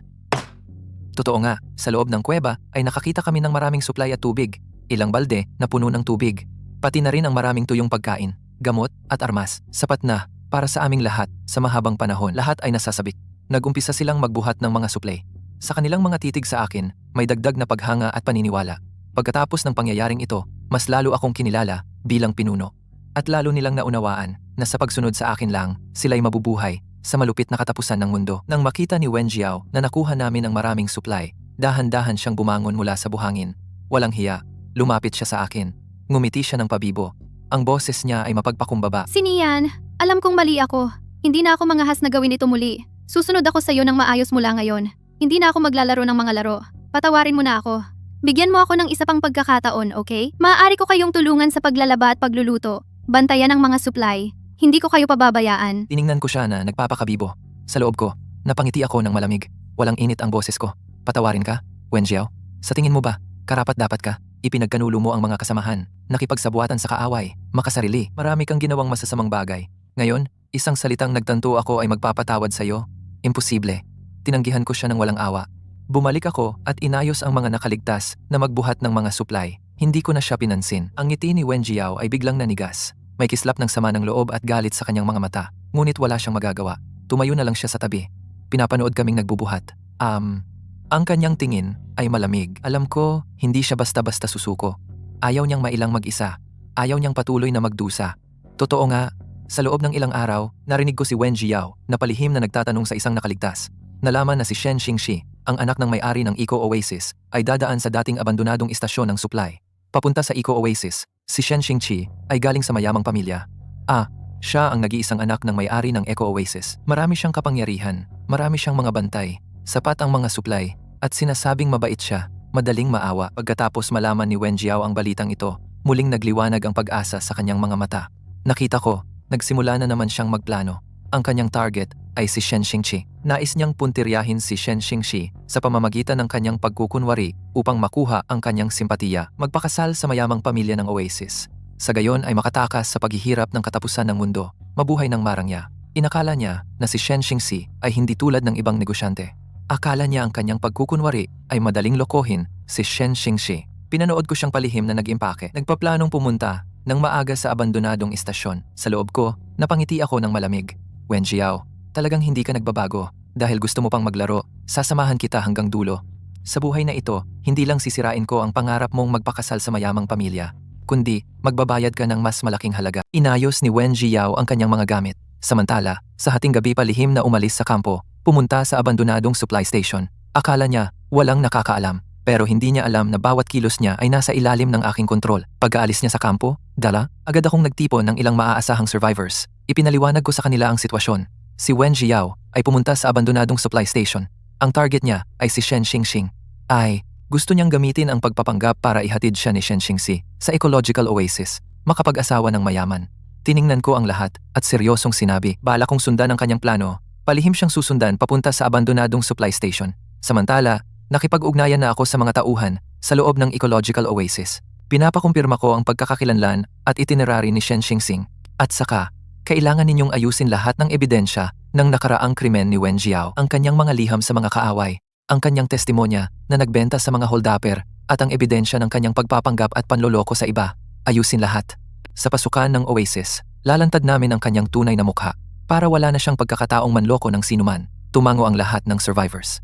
Totoo nga, sa loob ng kuweba ay nakakita kami ng maraming supply at tubig. Ilang balde na puno ng tubig. Pati na rin ang maraming tuyong pagkain, gamot at armas. Sapat na para sa aming lahat sa mahabang panahon. Lahat ay nasasabik. Nagumpisa silang magbuhat ng mga supply. Sa kanilang mga titig sa akin, may dagdag na paghanga at paniniwala. Pagkatapos ng pangyayaring ito, mas lalo akong kinilala bilang pinuno. At lalo nilang naunawaan na sa pagsunod sa akin lang, sila'y mabubuhay sa malupit na katapusan ng mundo. Nang makita ni Wen Jiao na nakuha namin ang maraming supply, dahan-dahan siyang bumangon mula sa buhangin. Walang hiya, lumapit siya sa akin. Ngumiti siya ng pabibo. Ang boses niya ay mapagpakumbaba. Sinian, alam kong mali ako. Hindi na ako mangahas na gawin ito muli. Susunod ako sa iyo ng maayos mula ngayon. Hindi na ako maglalaro ng mga laro. Patawarin mo na ako. Bigyan mo ako ng isa pang pagkakataon, okay? Maaari ko kayong tulungan sa paglalaba at pagluluto. Bantayan ang mga supply. Hindi ko kayo pababayaan. Tiningnan ko siya na nagpapakabibo. Sa loob ko, napangiti ako ng malamig. Walang init ang boses ko. Patawarin ka, Wen Jiao? Sa tingin mo ba, karapat dapat ka? Ipinagkanulo mo ang mga kasamahan, nakipagsabuatan sa kaaway, makasarili. Marami kang ginawang masasamang bagay. Ngayon, isang salitang nagtanto ako ay magpapatawad sa'yo? Imposible. Tinanggihan ko siya ng walang awa. Bumalik ako at inayos ang mga nakaligtas na magbuhat ng mga supply. Hindi ko na siya pinansin. Ang ngiti ni Wen Jiao ay biglang nanigas. May kislap ng sama ng loob at galit sa kanyang mga mata. Ngunit wala siyang magagawa. Tumayo na lang siya sa tabi. Pinapanood kaming nagbubuhat. Ang kanyang tingin ay malamig. Alam ko, hindi siya basta-basta susuko. Ayaw niyang mailang mag-isa. Ayaw niyang patuloy na magdusa. Totoo nga, sa loob ng ilang araw, narinig ko si Wen Jiao na palihim na nagtatanong sa isang nakaligtas. Nalaman na si Shen Xingxi, ang anak ng may-ari ng Eco Oasis, ay dadaan sa dating abandonadong istasyon ng supply. Papunta sa Eco Oasis, si Shen Xingxi ay galing sa mayamang pamilya. Siya ang nag-iisang anak ng may-ari ng Eco Oasis. Marami siyang kapangyarihan, marami siyang mga bantay, sapat ang mga supply, at sinasabing mabait siya, madaling maawa. Pagkatapos malaman ni Wen Jiao ang balitang ito, muling nagliwanag ang pag-asa sa kanyang mga mata. Nakita ko, nagsimula na naman siyang magplano. Ang kanyang target ay si Shen Xingxi. Nais niyang puntiryahin si Shen Xingxi sa pamamagitan ng kanyang pagkukunwari upang makuha ang kanyang simpatiya, magpakasal sa mayamang pamilya ng Oasis. Sa gayon ay makatakas sa paghihirap ng katapusan ng mundo, mabuhay ng marangya. Inakala niya na si Shen Xingxi ay hindi tulad ng ibang negosyante. Akala niya ang kanyang pagkukunwari ay madaling lokohin si Shen Xingxi. Pinanood ko siyang palihim na nag-impake. Nagpaplanong pumunta ng maaga sa abandonadong istasyon. Sa loob ko, napangiti ako ng malamig. Wen Jiao, talagang hindi ka nagbabago. Dahil gusto mo pang maglaro, sasamahan kita hanggang dulo. Sa buhay na ito, hindi lang sisirain ko ang pangarap mong magpakasal sa mayamang pamilya, kundi magbabayad ka ng mas malaking halaga. Inayos ni Wen Jiao ang kanyang mga gamit. Samantala, sa hating gabi palihim na umalis sa kampo, pumunta sa abandonadong supply station. Akala niya, walang nakakaalam. Pero hindi niya alam na bawat kilos niya ay nasa ilalim ng aking kontrol. Pagkaalis niya sa kampo, agad akong nagtipon ng ilang maaasahang survivors. Ipinaliwanag ko sa kanila ang sitwasyon. Si Wen Jiao ay pumunta sa abandonadong supply station. Ang target niya ay si Shen Xingxi. Gusto niyang gamitin ang pagpapanggap para ihatid siya ni Shen Xingxi sa ecological oasis, makapag-asawa ng mayaman. Tiningnan ko ang lahat at seryosong sinabi, bala kong sundan ang kanyang plano. Palihim siyang susundan papunta sa abandonadong supply station. Samantala, nakipag-ugnayan na ako sa mga tauhan sa loob ng ecological oasis. Pinapakumpirma ko ang pagkakakilanlan at itinerary ni Shen Xingxi. At saka, kailangan ninyong ayusin lahat ng ebidensya ng nakaraang krimen ni Wen Jiao. Ang kanyang mga liham sa mga kaaway, ang kanyang testimonya na nagbenta sa mga holdapper at ang ebidensya ng kanyang pagpapanggap at panloloko sa iba. Ayusin lahat. Sa pasukan ng Oasis, lalantad namin ang kanyang tunay na mukha para wala na siyang pagkakataong manloko ng sinuman. Tumango ang lahat ng survivors.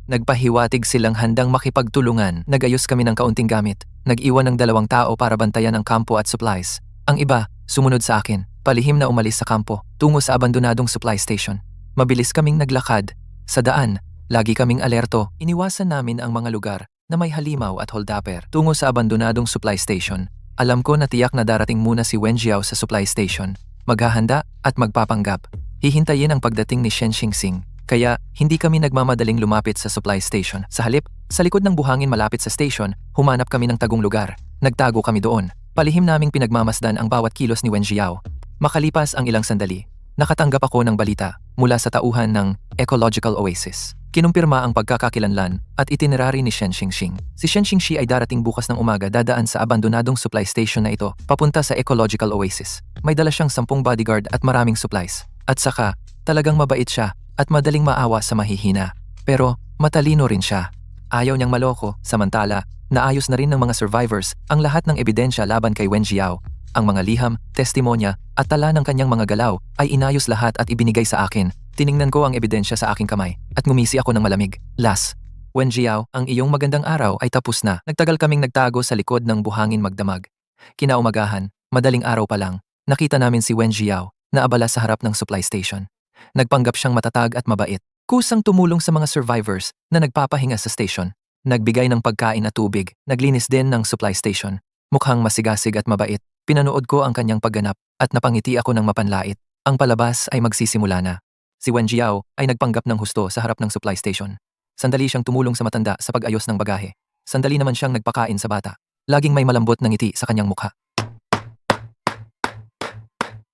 Nagpahiwatig silang handang makipagtulungan. Nagayos kami ng kaunting gamit. Nag-iwan ng 2 tao para bantayan ang kampo at supplies. Ang iba, sumunod sa akin. palihim na umalis sa kampo, tungo sa abandonadong supply station. Mabilis kaming naglakad. Sa daan, lagi kaming alerto. Iniwasan namin ang mga lugar na may halimaw at holdapper. Tungo sa abandonadong supply station, alam ko na tiyak na darating muna si Wen Jiao sa supply station. Maghahanda at magpapanggap. Hihintayin ang pagdating ni Shen Xingxing. Kaya hindi kami nagmamadaling lumapit sa supply station. Sa halip, sa likod ng buhangin malapit sa station, humanap kami ng tagong lugar. Nagtago kami doon. Palihim naming pinagmamasdan ang bawat kilos ni Wen Jiao. Makalipas ang ilang sandali, nakatanggap ako ng balita mula sa tauhan ng Ecological Oasis. Kinumpirma ang pagkakakilanlan at itinerary ni Shen Xingxing. Si Shen Xingxi ay darating bukas ng umaga dadaan sa abandonadong supply station na ito papunta sa Ecological Oasis. May dala siyang 10 bodyguard at maraming supplies. At saka, talagang mabait siya at madaling maawa sa mahihina. Pero matalino rin siya. Ayaw niyang maloko, samantala, naayos na rin ng mga survivors ang lahat ng ebidensya laban kay Wen Jiao. Ang mga liham, testimonya, at tala ng kanyang mga galaw ay inayos lahat at ibinigay sa akin. Tiningnan ko ang ebidensya sa aking kamay at ngumisi ako ng malamig. Las, Wen Jiao, ang iyong magandang araw ay tapos na. Nagtagal kaming nagtago sa likod ng buhangin magdamag. Kinaumagahan, madaling araw pa lang, nakita namin si Wen Jiao na abala sa harap ng supply station. Nagpanggap siyang matatag at mabait. Kusang tumulong sa mga survivors na nagpapahinga sa station. Nagbigay ng pagkain at tubig. Naglinis din ng supply station. Mukhang masigasig at mabait. Pinanood ko ang kanyang pagganap at napangiti ako ng mapanlait. Ang palabas ay magsisimula na. Si Wen Jiao ay nagpanggap ng husto sa harap ng supply station. Sandali siyang tumulong sa matanda sa pag-ayos ng bagahe. Sandali naman siyang nagpakain sa bata. Laging may malambot na ngiti sa kanyang mukha.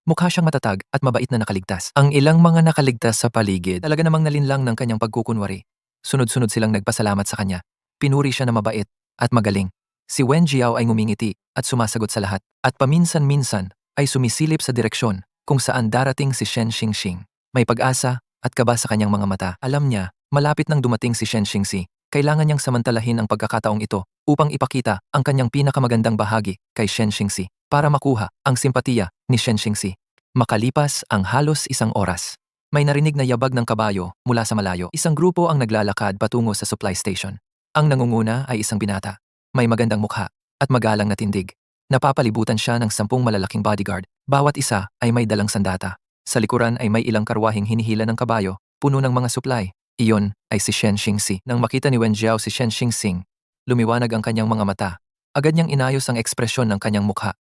Mukha siyang matatag at mabait na nakaligtas. Ang ilang mga nakaligtas sa paligid talaga namang nalinlang ng kanyang pagkukunwari. Sunod-sunod silang nagpasalamat sa kanya. Pinuri siya na mabait at magaling. Si Wen Jiao ay ngumingiti at sumasagot sa lahat. At paminsan-minsan ay sumisilip sa direksyon kung saan darating si Shen Xingxing. May pag-asa at kaba sa kanyang mga mata. Alam niya, malapit nang dumating si Shen Xingxi. Kailangan niyang samantalahin ang pagkakataong ito upang ipakita ang kanyang pinakamagandang bahagi kay Shen Xingxi para makuha ang simpatiya ni Shen Xingxi. Makalipas ang halos 1 oras. May narinig na yabag ng kabayo mula sa malayo. Isang grupo ang naglalakad patungo sa supply station. Ang nangunguna ay isang binata. May magandang mukha at magalang na tindig. Napapalibutan siya ng 10 malalaking bodyguard. Bawat isa ay may dalang sandata. Sa likuran ay may ilang karwaheng hinihila ng kabayo, puno ng mga supply. Iyon ay si Shen Xingxi. Nang makita ni Wen Jiao si Shen Xingxing, lumiwanag ang kanyang mga mata. Agad niyang inayos ang ekspresyon ng kanyang mukha.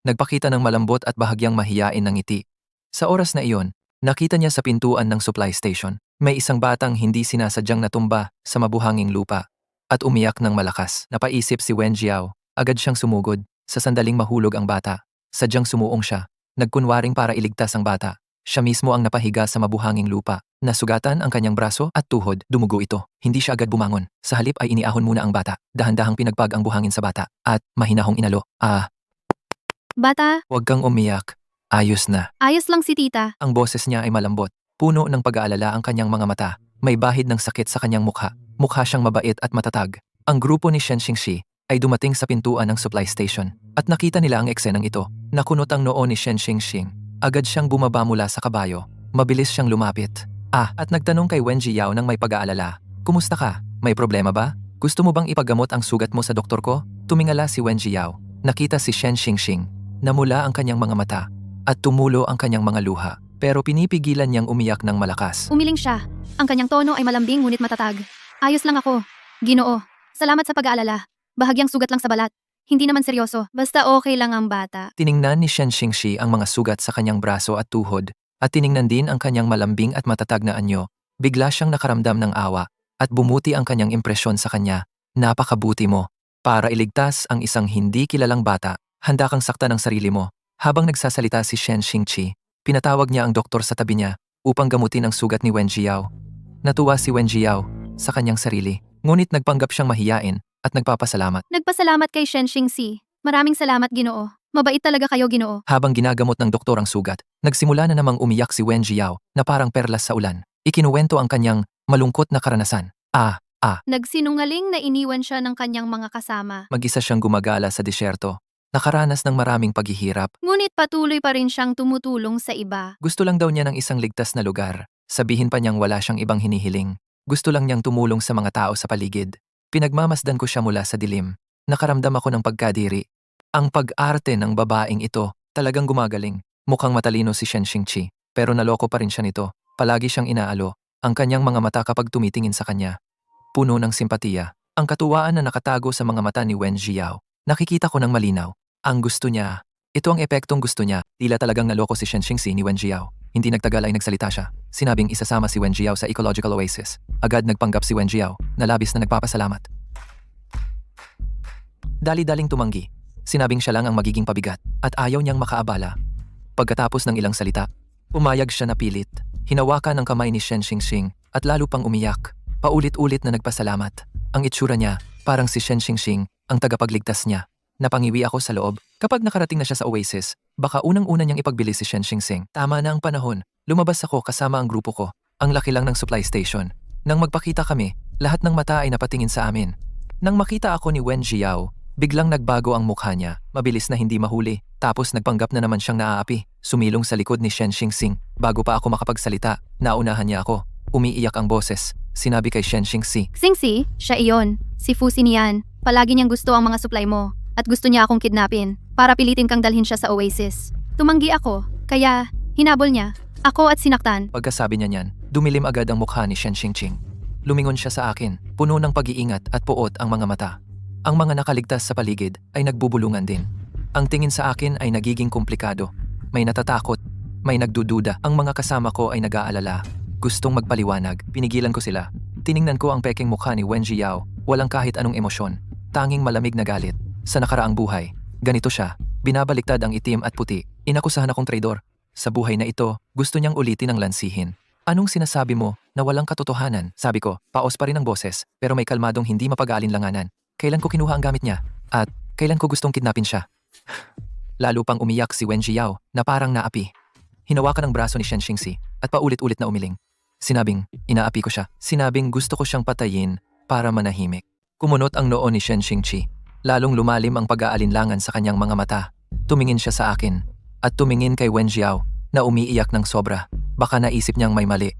Nagpakita ng malambot at bahagyang mahiyain ng ngiti. Sa oras na iyon, nakita niya sa pintuan ng supply station. May isang batang hindi sinasadyang natumba sa mabuhanging lupa at umiyak ng malakas. Napaisip si Wen Jiao. Agad siyang sumugod. Sa sandaling mahulog ang bata. Sadyang sumuong siya. Nagkunwaring para iligtas ang bata. Siya mismo ang napahiga sa mabuhanging lupa. Nasugatan ang kanyang braso at tuhod. Dumugo ito. Hindi siya agad bumangon. Sa halip ay iniahon muna ang bata. Dahan-dahang pinagpag ang buhangin sa bata. At mahinahong inalo. Bata, Huwag kang umiyak. Ayos na. ayos lang si tita. Ang boses niya ay malambot. Puno ng pag-aalala ang kanyang mga mata. May bahid ng sakit sa kanyang mukha. Mukha siyang mabait at matatag. Ang grupo ni Shen Xingxi ay dumating sa pintuan ng supply station at nakita nila ang eksenang ito. Nakunot ang noo ni Shen Xingxing. Agad siyang bumaba mula sa kabayo. Mabilis siyang lumapit. At nagtanong kay Wen Jiao nang may pag-aalala. Kumusta ka? May problema ba? Gusto mo bang ipagamot ang sugat mo sa doktor ko? Tumingala si Wen Jiao. Nakita si Shen Xingxing. Namula ang kanyang mga mata at tumulo ang kanyang mga luha. Pero pinipigilan niyang umiyak ng malakas. Umiling siya. Ang kanyang tono ay malambing ngunit matatag. Ayos lang ako. Ginoo. Salamat sa pag-aalala. Bahagyang sugat lang sa balat. Hindi naman seryoso. Basta okay lang ang bata. Tiningnan ni Shen Xingxi ang mga sugat sa kanyang braso at tuhod at tiningnan din ang kanyang malambing at matatag na anyo. Bigla siyang nakaramdam ng awa at bumuti ang kanyang impresyon sa kanya. Napakabuti mo. Para iligtas ang isang hindi kilalang bata, handa kang saktan ang sarili mo. Habang nagsasalita si Shen Xingqi, pinatawag niya ang doktor sa tabi niya upang gamutin ang sugat ni Wen Jiao. Natuwa si Wen Jiao sa kanyang sarili, ngunit nagpanggap siyang mahiyain at nagpapasalamat. Nagpasalamat kay Shen Xingxi. Maraming salamat, Ginoo. Mabait talaga kayo, Ginoo. Habang ginagamot ng doktor ang sugat, nagsimula na namang umiyak si Wen Jiao na parang perlas sa ulan. Ikinuwento ang kanyang malungkot na karanasan. Nagsinungaling na iniwan siya ng kanyang mga kasama. Mag-isa siyang gumagala sa disyerto. Nakaranas ng maraming paghihirap. Ngunit patuloy pa rin siyang tumutulong sa iba. Gusto lang daw niya ng isang ligtas na lugar. Sabihin pa niyang wala siyang ibang hinihiling. Gusto lang niyang tumulong sa mga tao sa paligid. Pinagmamasdan ko siya mula sa dilim. Nakaramdam ako ng pagkadiri. Ang pag-arte ng babaeng ito talagang gumagaling. Mukhang matalino si Shen Xingqi, pero naloko pa rin siya nito. Palagi siyang inaalo, ang kanyang mga mata kapag tumitingin sa kanya. Puno ng simpatiya, ang katuwaan na nakatago sa mga mata ni Wen Jiao. Nakikita ko ng malinaw. Ang gusto niya. Ito ang epektong gusto niya. Tila talagang naloko si Shen Xingxi ni Wen Jiao. Hindi nagtagal ay nagsalita siya. Sinabing isasama si Wen Jiao sa ecological oasis. Agad nagpanggap si Wen Jiao na labis na nagpapasalamat. Dali-daling tumanggi. Sinabing siya lang ang magiging pabigat at ayaw niyang makaabala. Pagkatapos ng ilang salita, pumayag siya na pilit. Hinawakan ang kamay ni Shen Xingxing at lalo pang umiyak. Paulit-ulit na nagpasalamat. Ang itsura niya, parang si Shen Xingxing, ang tagapagligtas niya. Napangiwi ako sa loob. Kapag nakarating na siya sa oasis, baka unang-una niyang ipagbili si Shen Xingxing. Tama na ang panahon. Lumabas ako kasama ang grupo ko. Ang laki lang ng supply station. Nang magpakita kami, lahat ng mata ay napatingin sa amin. Nang makita ako ni Wen Jiao, biglang nagbago ang mukha niya. Mabilis na hindi mahuli. Tapos nagpanggap na naman siyang naaapi. Sumilong sa likod ni Shen Xingxing. Bago pa ako makapagsalita, naunahan niya ako. Umiiyak ang boses. Sinabi kay Shen Xingxi. Xingxi, siya iyon. Si Fu Xinian. Palagi niyang gusto ang mga supply mo. At gusto niya akong kidnapin para pilitin kang dalhin siya sa oasis. Tumanggi ako, kaya hinabol niya. Ako at sinaktan. Pagkasabi niya niyan, dumilim agad ang mukha ni Shen Xingqing. Lumingon siya sa akin, puno ng pag-iingat at puot ang mga mata. Ang mga nakaligtas sa paligid ay nagbubulungan din. Ang tingin sa akin ay nagiging komplikado. May natatakot, may nagdududa. Ang mga kasama ko ay nag-aalala. Gustong magpaliwanag, pinigilan ko sila. Tiningnan ko ang peking mukha ni Wen Jiao, walang kahit anong emosyon. Tanging malamig na galit. Sa nakaraang buhay, ganito siya, binabaliktad ang itim at puti. Inakusahan akong traidor. Sa buhay na ito, gusto niyang ulitin ang lansihin. Anong sinasabi mo na walang katotohanan? Sabi ko, paos pa rin ang boses, pero may kalmadong hindi mapag-aalinlanganan. Kailan ko kinuha ang gamit niya? At kailan ko gustong kidnapin siya? Lalo pang umiyak si Wen Jiao na parang naapi. Hinawakan ang braso ni Shen Xingxi at paulit-ulit na umiling. Sinabing, inaapi ko siya. Sinabing gusto ko siyang patayin para manahimik. Kumunot ang noo ni Shen Xingqi. Lalong lumalim ang pag-aalinlangan sa kanyang mga mata. Tumingin siya sa akin at tumingin kay Wen Jiao na umiiyak ng sobra. Baka naisip niyang may mali.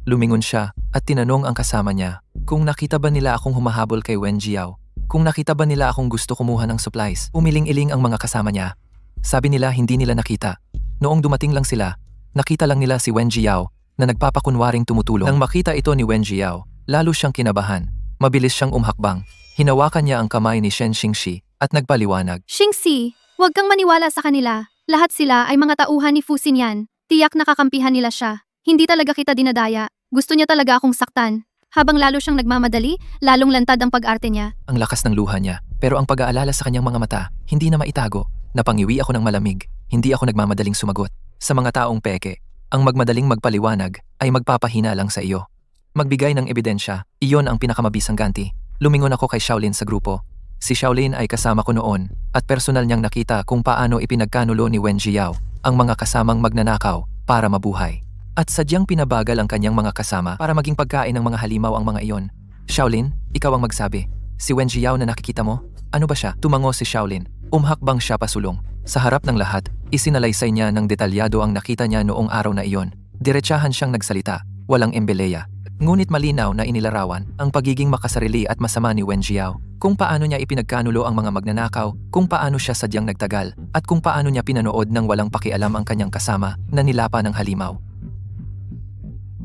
Lumingon siya at tinanong ang kasama niya kung nakita ba nila akong humahabol kay Wen Jiao. Kung nakita ba nila akong gusto kumuha ng supplies. Umiling-iling ang mga kasama niya. Sabi nila hindi nila nakita. Noong dumating lang sila, nakita lang nila si Wen Jiao na nagpapakunwaring tumutulong. Nang makita ito ni Wen Jiao, lalo siyang kinabahan. Mabilis siyang umhakbang. Hinawakan niya ang kamay ni Shen Xingxi at nagpaliwanag. Xingxi, huwag kang maniwala sa kanila. Lahat sila ay mga tauhan ni Fu Xinian. Tiyak nakakampihan nila siya. Hindi talaga kita dinadaya. Gusto niya talaga akong saktan. Habang lalo siyang nagmamadali, lalong lantad ang pag-arte niya. Ang lakas ng luha niya, pero ang pag-aalala sa kanyang mga mata, hindi na maitago. Napangiwi ako ng malamig, hindi ako nagmamadaling sumagot. Sa mga taong peke, ang magmadaling magpaliwanag ay magpapahina lang sa iyo. Magbigay ng ebidensya, iyon ang pinakamabisang ganti. Lumingon ako kay Shaolin sa grupo. Si Shaolin ay kasama ko noon at personal niyang nakita kung paano ipinagkanulo ni Wen Jiao ang mga kasamang magnanakaw para mabuhay. At sadyang pinabagal ang kanyang mga kasama para maging pagkain ng mga halimaw ang mga iyon. Shaolin, ikaw ang magsabi. Si Wen Jiao na nakikita mo? Ano ba siya? Tumango si Shaolin. Umhakbang siya pasulong. Sa harap ng lahat, isinalaysay niya ng detalyado ang nakita niya noong araw na iyon. Diretsahan siyang nagsalita, walang embeleya. Ngunit malinaw na inilarawan ang pagiging makasarili at masama ni Wen Jiao. Kung paano niya ipinagkanulo ang mga magnanakaw, kung paano siya sadyang nagtagal, at kung paano niya pinanood ng walang pakialam ang kanyang kasama na nilapa ng halimaw.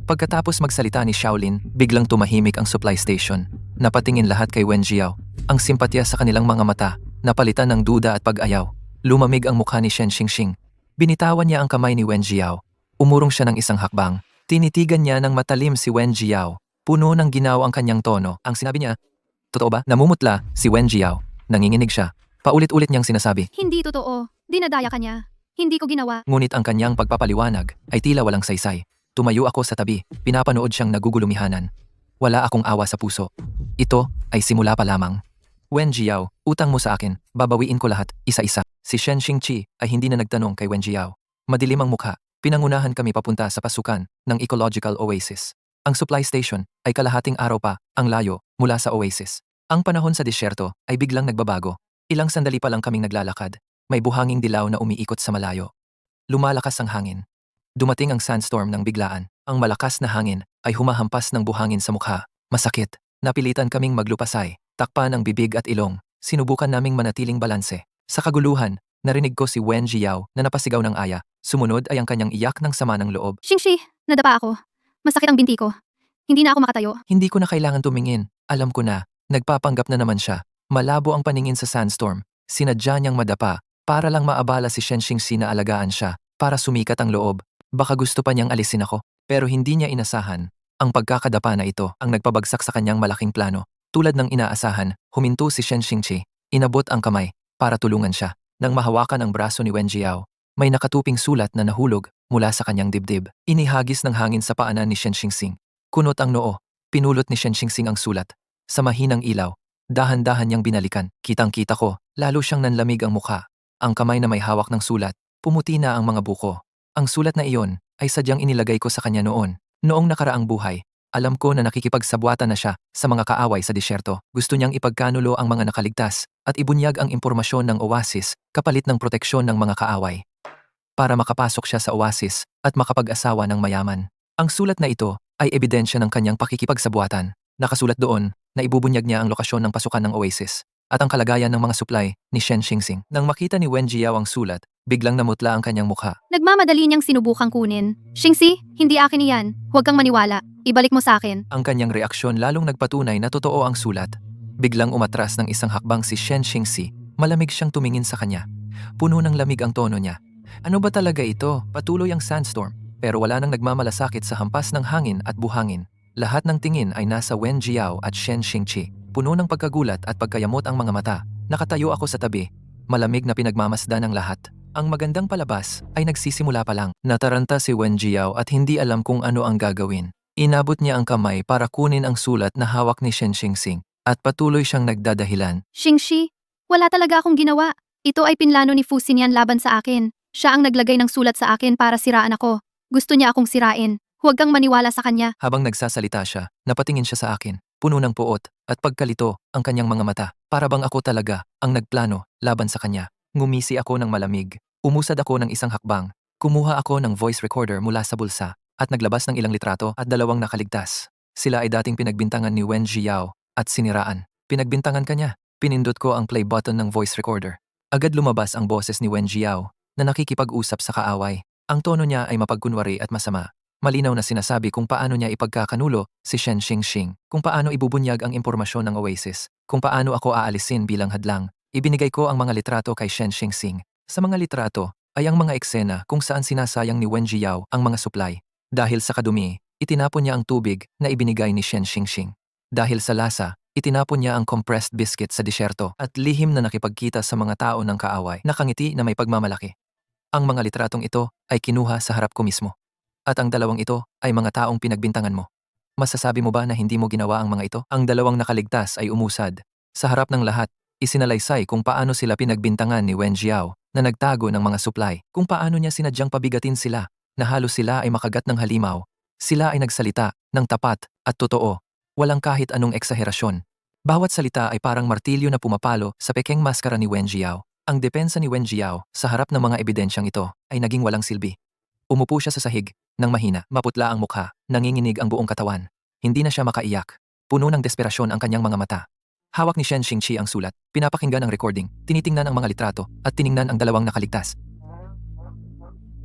Pagkatapos magsalita ni Shaolin, biglang tumahimik ang supply station. Napatingin lahat kay Wen Jiao. Ang simpatya sa kanilang mga mata, napalitan ng duda at pag-ayaw. Lumamig ang mukha ni Shen Xingxing. Binitawan niya ang kamay ni Wen Jiao. Umurong siya ng isang hakbang. Tinitigan niya ng matalim si Wen Jiao. Puno ng ginaw ang kanyang tono. Ang sinabi niya, totoo ba? Namumutla si Wen Jiao. Nanginginig siya. Paulit-ulit niyang sinasabi. Hindi totoo. Dinadaya ka niya. Hindi ko ginawa. Ngunit ang kanyang pagpapaliwanag ay tila walang saysay. Tumayo ako sa tabi. Pinapanood siyang nagugulumihanan. Wala akong awa sa puso. Ito ay simula pa lamang. Wen Jiao, utang mo sa akin. Babawiin ko lahat, isa-isa. Si Shen Xingqi ay hindi na nagtanong kay Wen Jiao. Madilim ang mukha. Pinangunahan kami papunta sa pasukan ng ecological oasis. Ang supply station ay kalahating araw pa ang layo mula sa oasis. Ang panahon sa disyerto ay biglang nagbabago. Ilang sandali pa lang kaming naglalakad. May buhanging dilaw na umiikot sa malayo. Lumalakas ang hangin. Dumating ang sandstorm ng biglaan. Ang malakas na hangin ay humahampas ng buhangin sa mukha. Masakit. Napilitan kaming maglupasay. Takpan ang bibig at ilong. Sinubukan naming manatiling balanse. Sa kaguluhan, narinig ko si Wen Jiao na napasigaw ng aya. Sumunod ay ang kanyang iyak ng sama ng loob. Xingxi, nadapa ako. Masakit ang binti ko. Hindi na ako makatayo. Hindi ko na kailangan tumingin. Alam ko na. Nagpapanggap na naman siya. Malabo ang paningin sa sandstorm. Sinadya niyang madapa para lang maabala si Shen Xingxi na alagaan siya, para sumikat ang loob. Baka gusto pa niyang alisin ako, pero hindi niya inasahan. Ang pagkakadapa na ito ang nagpabagsak sa kanyang malaking plano. Tulad ng inaasahan, huminto si Shen Xingqi. Inabot ang kamay para tulungan siya. Nang mahawakan ang braso ni Wen Jiao, may nakatuping sulat na nahulog mula sa kanyang dibdib. Inihagis ng hangin sa paanan ni Shen Xingxing. Kunot ang noo. Pinulot ni Shen Xingxing ang sulat. Sa mahinang ilaw, dahan-dahan niyang binalikan. Kitang-kita ko, lalo siyang nanlamig ang mukha. Ang kamay na may hawak ng sulat, pumuti na ang mga buko. Ang sulat na iyon ay sadyang inilagay ko sa kanya noon. Noong nakaraang buhay, alam ko na nakikipagsabwatan na siya sa mga kaaway sa disyerto. Gusto niyang ipagkanulo ang mga nakaligtas at ibunyag ang impormasyon ng oasis kapalit ng proteksyon ng mga kaaway. Para makapasok siya sa oasis at makapag-asawa ng mayaman. Ang sulat na ito ay ebidensya ng kanyang pakikipagsabwatan. Nakasulat doon na ibubunyag niya ang lokasyon ng pasukan ng oasis at ang kalagayan ng mga supply ni Shen Xingxing. Nang makita ni Wen Jiao ang sulat, biglang namutla ang kanyang mukha. Nagmamadali niyang sinubukang kunin. Xingxi, hindi akin iyan. Huwag kang maniwala. Ibalik mo sa akin. Ang kanyang reaksyon lalong nagpatunay na totoo ang sulat. Biglang umatras ng isang hakbang si Shen Xingxi. Malamig siyang tumingin sa kanya. Puno ng lamig ang tono niya. Ano ba talaga ito? Patuloy ang sandstorm. Pero wala nang nagmamalasakit sa hampas ng hangin at buhangin. Lahat ng tingin ay nasa Wen Jiao at Shen Xingqi. Puno ng pagkagulat at pagkayamot ang mga mata. Nakatayo ako sa tabi. Malamig na pinagmamasdan ng lahat. Ang magandang palabas ay nagsisimula pa lang. Nataranta si Wen Jiao at hindi alam kung ano ang gagawin. Inabot niya ang kamay para kunin ang sulat na hawak ni Shen Xingxing at patuloy siyang nagdadahilan. Xingxi, wala talaga akong ginawa. Ito ay pinlano ni Fu Xinyan laban sa akin. Siya ang naglagay ng sulat sa akin para siraan ako. Gusto niya akong sirain. Huwag kang maniwala sa kanya. Habang nagsasalita siya, napatingin siya sa akin. Puno ng puot at pagkalito ang kanyang mga mata. Para bang ako talaga ang nagplano laban sa kanya. Ngumisi ako ng malamig. Umusad ako ng isang hakbang. Kumuha ako ng voice recorder mula sa bulsa at naglabas ng ilang litrato at dalawang nakaligtas. Sila ay dating pinagbintangan ni Wen Jiao at siniraan. Pinagbintangan kanya. Pinindot ko ang play button ng voice recorder. Agad lumabas ang boses ni Wen Jiao na nakikipag-usap sa kaaway. Ang tono niya ay mapagkunwari at masama. Malinaw na sinasabi kung paano niya ipagkakanulo si Shen Xingxing, kung paano ibubunyag ang impormasyon ng oasis, kung paano ako aalisin bilang hadlang. Ibinigay ko ang mga litrato kay Shen Xingxing. Sa mga litrato ay ang mga eksena kung saan sinasayang ni Wen Jiao ang mga supply. Dahil sa kadumi, itinapon niya ang tubig na ibinigay ni Shen Xingxing. Dahil sa lasa, itinapon niya ang compressed biscuit sa disyerto at lihim na nakipagkita sa mga tao ng kaaway, nakangiti na may pagmamalaki. Ang mga litratong ito ay kinuha sa harap ko mismo. At ang dalawang ito ay mga taong pinagbintangan mo. Masasabi mo ba na hindi mo ginawa ang mga ito? Ang dalawang nakaligtas ay umusad. Sa harap ng lahat, isinalaysay kung paano sila pinagbintangan ni Wen Jiao na nagtago ng mga supply, kung paano niya sinadyang pabigatin sila, na halos sila ay makagat ng halimaw. Sila ay nagsalita ng tapat at totoo, walang kahit anong eksaherasyon. Bawat salita ay parang martilyo na pumapalo sa pekeng maskara ni Wen Jiao. Ang depensa ni Wen Jiao sa harap ng mga ebidensyang ito ay naging walang silbi. Umupo siya sa sahig, nang mahina, maputla ang mukha, nanginginig ang buong katawan. Hindi na siya makaiyak. Puno ng desperasyon ang kanyang mga mata. Hawak ni Shen Xingqi ang sulat, pinapakinggan ang recording, tinitingnan ang mga litrato, at tiningnan ang dalawang nakaligtas.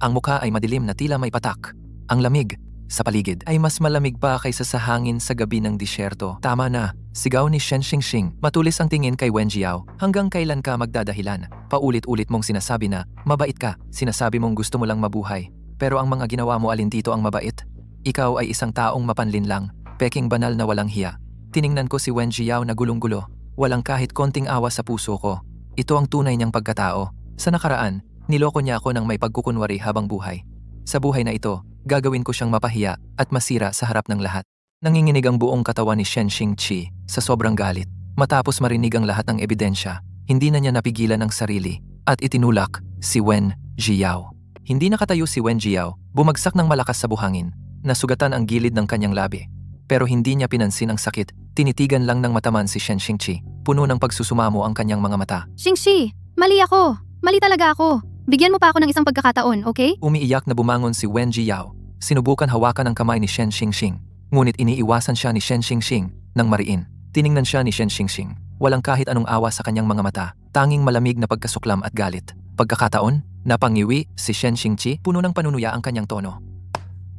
Ang mukha ay madilim na tila may patak. Ang lamig sa paligid ay mas malamig pa kaysa sa hangin sa gabi ng disyerto. Tama na, sigaw ni Shen Xingxing. Matulis ang tingin kay Wen Jiao. Hanggang kailan ka magdadahilan? Paulit-ulit mong sinasabi na, mabait ka. Sinasabi mong gusto mo lang mabuhay. Pero ang mga ginawa mo alin dito ang mabait? Ikaw ay isang taong mapanlinlang, peking banal na walang hiya. Tiningnan ko si Wen Jiao na gulong-gulo. Walang kahit konting awa sa puso ko. Ito ang tunay niyang pagkatao. Sa nakaraan, niloko niya ako ng may pagkukunwari habang buhay. Sa buhay na ito, gagawin ko siyang mapahiya at masira sa harap ng lahat. Nanginginig ang buong katawan ni Shen Xingqi sa sobrang galit. Matapos marinig ang lahat ng ebidensya, hindi na niya napigilan ang sarili at itinulak si Wen Jiao. Hindi nakatayo si Wen Jiao, bumagsak ng malakas sa buhangin, nasugatan ang gilid ng kanyang labi. Pero hindi niya pinansin ang sakit, tinitigan lang ng mataman si Shen Xingqi, puno ng pagsusumamo ang kanyang mga mata. Xingxi, mali ako. Mali talaga ako. Bigyan mo pa ako ng isang pagkakataon, okay? Umiiyak na bumangon si Wen Jiao. Sinubukan hawakan ang kamay ni Shen Xingxing. Ngunit iniiwasan siya ni Shen Xingxing nang mariin. Tiningnan siya ni Shen Xingxing. Walang kahit anong awa sa kanyang mga mata, tanging malamig na pagkasuklam at galit. pagkakataon, napangiwi si Shen Xingqi, puno ng panunuya ang kanyang tono.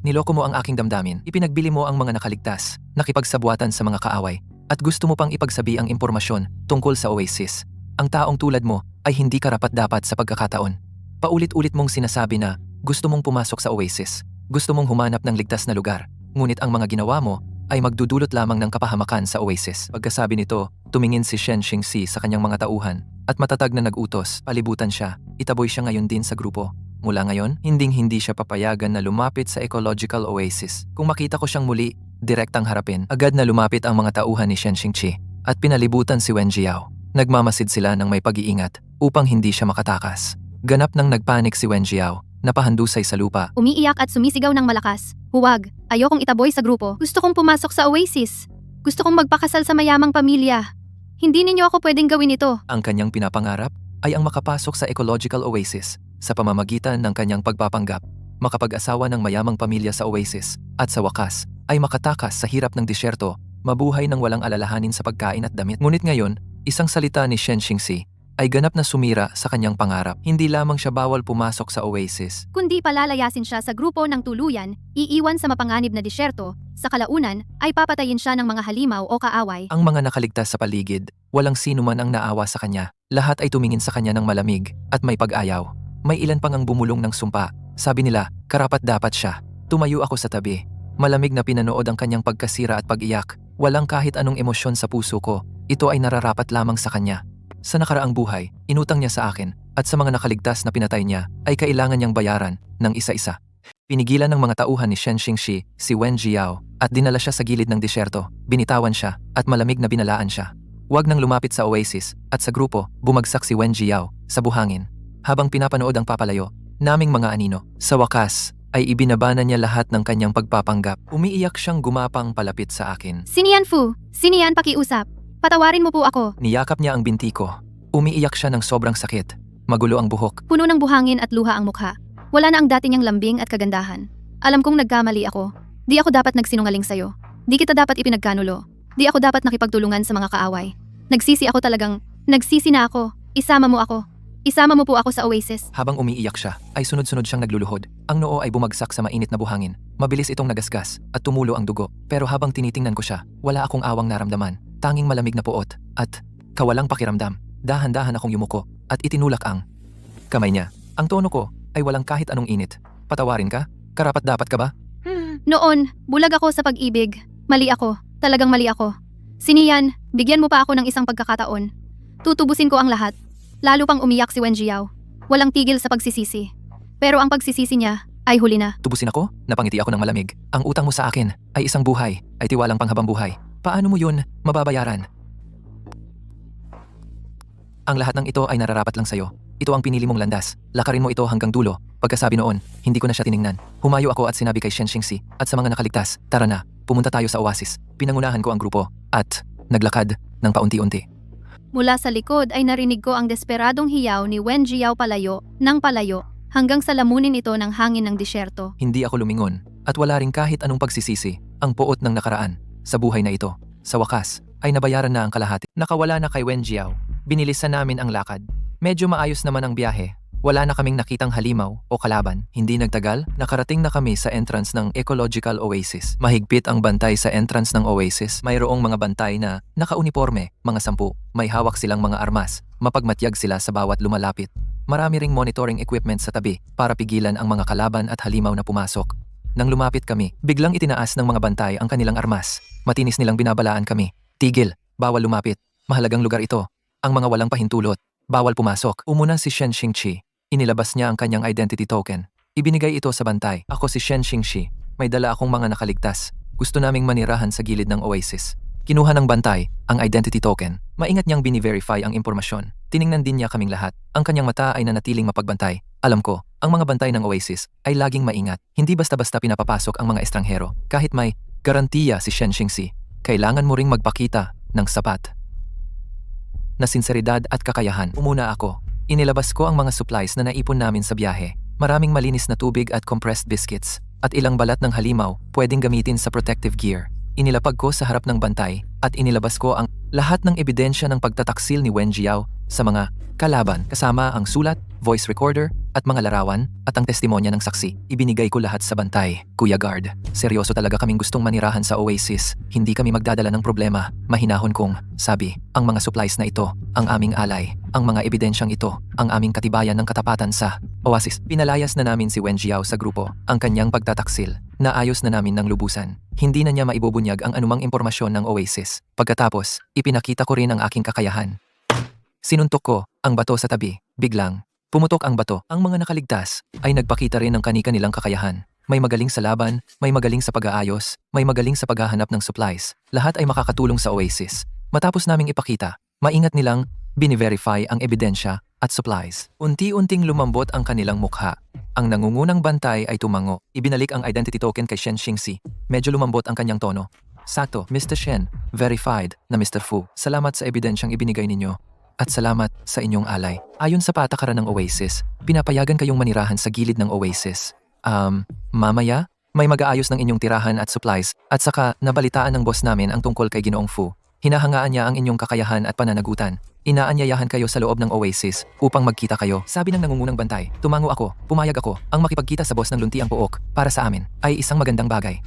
Niloko mo ang aking damdamin, ipinagbili mo ang mga nakaligtas, nakipagsabuatan sa mga kaaway, at gusto mo pang ipagsabi ang impormasyon tungkol sa Oasis. Ang taong tulad mo ay hindi karapat-dapat sa pagkakataon. Paulit-ulit mong sinasabi na gusto mong pumasok sa Oasis, gusto mong humanap ng ligtas na lugar, ngunit ang mga ginawa mo ay magdudulot lamang ng kapahamakan sa Oasis. Pagkasabi nito, tumingin si Shen Xingxi sa kanyang mga tauhan at matatag na nag-utos, palibutan siya, itaboy siya ngayon din sa grupo. Mula ngayon, hindi siya papayagan na lumapit sa ecological oasis. Kung makita ko siyang muli, direktang harapin. Agad na lumapit ang mga tauhan ni Shen Xingqi at pinalibutan si Wen Jiao. Nagmamasid sila ng may pag-iingat upang hindi siya makatakas. Ganap nang nagpanik si Wen Jiao, napahandusay sa lupa. Umiiyak at sumisigaw ng malakas. Huwag, ayokong itaboy sa grupo. Gusto kong pumasok sa Oasis. Gusto kong magpakasal sa mayamang pamilya. Hindi ninyo ako pwedeng gawin ito. Ang kanyang pinapangarap ay ang makapasok sa ecological oasis sa pamamagitan ng kanyang pagpapanggap, makapag-asawa ng mayamang pamilya sa Oasis, at sa wakas, ay makatakas sa hirap ng disyerto, mabuhay ng walang alalahanin sa pagkain at damit. Ngunit ngayon, isang salita ni Shen Xingxi ay ganap na sumira sa kanyang pangarap. Hindi lamang siya bawal pumasok sa Oasis, Kundi palalayasin siya sa grupo ng tuluyan, iiwan sa mapanganib na disyerto, sa kalaunan ay papatayin siya ng mga halimaw o kaaway. ang mga nakaligtas sa paligid, walang sino man ang naawa sa kanya. Lahat ay tumingin sa kanya ng malamig at may pag-ayaw. May ilan pang ang bumulong ng sumpa. Sabi nila, karapat-dapat siya. Tumayo ako sa tabi. Malamig na pinanood ang kanyang pagkasira at pag-iyak. Walang kahit anong emosyon sa puso ko. Ito ay nararapat lamang sa kanya. Sa nakaraang buhay, inutang niya sa akin at sa mga nakaligtas na pinatay niya ay kailangan niyang bayaran ng isa-isa. Pinigilan ng mga tauhan ni Shen Xingxi si Wen Jiao at dinala siya sa gilid ng disyerto. Binitawan siya at malamig na binalaan siya. Huwag nang lumapit sa Oasis at sa grupo, bumagsak si Wen Jiao sa buhangin. Habang pinapanood ang papalayo, naming mga anino, sa wakas, ay ibinabana niya lahat ng kanyang pagpapanggap. Umiiyak siyang gumapang palapit sa akin. Sinian Fu, sinian pakiusap. Patawarin mo po ako. Niyakap niya ang binti ko. Umiiyak siya ng sobrang sakit. Magulo ang buhok. Puno ng buhangin at luha ang mukha. Wala na ang dati niyang lambing at kagandahan. Alam kong nagkamali ako. Di ako dapat nagsinungaling sa'yo. Di kita dapat ipinagkanulo. Di ako dapat nakipagtulungan sa mga kaaway. Nagsisi na ako. Isama mo ako. Isama mo po ako sa Oasis. Habang umiiyak siya, ay sunod-sunod siyang nagluluhod. Ang noo ay bumagsak sa mainit na buhangin. Mabilis itong nagasgas at tumulo ang dugo. Pero habang tinitingnan ko siya, wala akong awang naramdaman. Tanging malamig na puot at kawalang pakiramdam. Dahan-dahan akong yumuko at itinulak ang kamay niya. Ang tono ko ay walang kahit anong init. Patawarin ka? Karapat-dapat ka ba? Noon, bulag ako sa pag-ibig. Mali ako. Talagang mali ako. Sinian, bigyan mo pa ako ng isang pagkakataon. Tutubusin ko ang lahat. Lalo pang umiyak si Wen Jiao. Walang tigil sa pagsisisi. Pero ang pagsisisi niya ay huli na. Tubusin ako? Napangiti ako ng malamig. Ang utang mo sa akin ay isang buhay, ay tiwalang panghabang buhay. Paano mo yun mababayaran? Ang lahat ng ito ay nararapat lang sa'yo. Ito ang pinili mong landas. Lakarin mo ito hanggang dulo. Pagkasabi noon, hindi ko na siya tiningnan. Humayo ako at sinabi kay Shen Xingxi at sa mga nakaligtas, tara na, pumunta tayo sa Oasis. Pinangunahan ko ang grupo at naglakad ng paunti-unti. Mula sa likod ay narinig ko ang desperadong hiyaw ni Wen Jiao palayo hanggang sa lamunin ito ng hangin ng disyerto. Hindi ako lumingon at wala ring kahit anong pagsisisi ang puot ng nakaraan sa buhay na ito. Sa wakas, ay nabayaran na ang kalahati. Nakawala na kay Wen Jiao. Binilisan namin ang lakad. Medyo maayos naman ang biyahe. Wala na kaming nakitang halimaw o kalaban. Hindi nagtagal, nakarating na kami sa entrance ng Ecological Oasis. Mahigpit ang bantay sa entrance ng Oasis. Mayroong mga bantay na nakauniforme, mga 10. May hawak silang mga armas. Mapagmatyag sila sa bawat lumalapit. Marami ring monitoring equipment sa tabi para pigilan ang mga kalaban at halimaw na pumasok. Nang lumapit kami, biglang itinaas ng mga bantay ang kanilang armas. Matinis nilang binabalaan kami. Tigil, bawal lumapit. Mahalagang lugar ito. Ang mga walang pahintulot, bawal pumasok. Umuna si Shen Xingqi. Inilabas niya ang kanyang identity token. Ibinigay ito sa bantay. Ako si Shen Xingxi. May dala akong mga nakaligtas. Gusto naming manirahan sa gilid ng Oasis. Kinuha ng bantay ang identity token. Maingat niyang bini-verify ang impormasyon. Tiningnan din niya kaming lahat. Ang kanyang mata ay nanatiling mapagbantay. Alam ko, ang mga bantay ng Oasis ay laging maingat. Hindi basta-basta pinapapasok ang mga estranghero. Kahit may garantiya si Shen Xingxi, kailangan mo ring magpakita ng sapat na sinseridad at kakayahan. Umuna ako. Inilabas ko ang mga supplies na naipon namin sa biyahe. Maraming malinis na tubig at compressed biscuits. At ilang balat ng halimaw pwedeng gamitin sa protective gear. Inilapag ko sa harap ng bantay at inilabas ko ang lahat ng ebidensya ng pagtataksil ni Wen Jiao sa mga kalaban kasama ang sulat voice recorder, at mga larawan, at ang testimonya ng saksi. Ibinigay ko lahat sa bantay, Kuya Guard. Seryoso talaga kaming gustong manirahan sa Oasis. Hindi kami magdadala ng problema. Mahinahon kong, sabi, ang mga supplies na ito, ang aming alay, ang mga ebidensyang ito, ang aming katibayan ng katapatan sa Oasis. Pinalayas na namin si Wen Jiao sa grupo, ang kanyang pagtataksil. Naayos na namin ng lubusan. Hindi na niya maibubunyag ang anumang impormasyon ng Oasis. Pagkatapos, ipinakita ko rin ang aking kakayahan. Sinuntok ko ang bato sa tabi. Biglang, pumutok ang bato. Ang mga nakaligtas ay nagpakita rin ng kani-kanilang kakayahan. May magaling sa laban, may magaling sa pag-aayos, may magaling sa paghahanap ng supplies. Lahat ay makakatulong sa Oasis. Matapos naming ipakita, maingat nilang bini-verify ang ebidensya at supplies. Unti-unting lumambot ang kanilang mukha. Ang nangungunang bantay ay tumango. Ibinalik ang identity token kay Shen Xingxi. Medyo lumambot ang kanyang tono. Sakto, Mr. Shen. Verified na Mr. Fu. Salamat sa ebidensyang ibinigay ninyo. At salamat sa inyong alay. Ayon sa patakaran ng Oasis, pinapayagan kayong manirahan sa gilid ng Oasis. Mamaya, may mag-aayos ng inyong tirahan at supplies at saka nabalitaan ng boss namin ang tungkol kay Ginoong Fu. Hinahangaan niya ang inyong kakayahan at pananagutan. Inaanyayahan kayo sa loob ng Oasis upang magkita kayo. Sabi ng nangungunang bantay, tumango ako, pumayag ako, ang makipagkita sa boss ng luntiang puok para sa amin ay isang magandang bagay.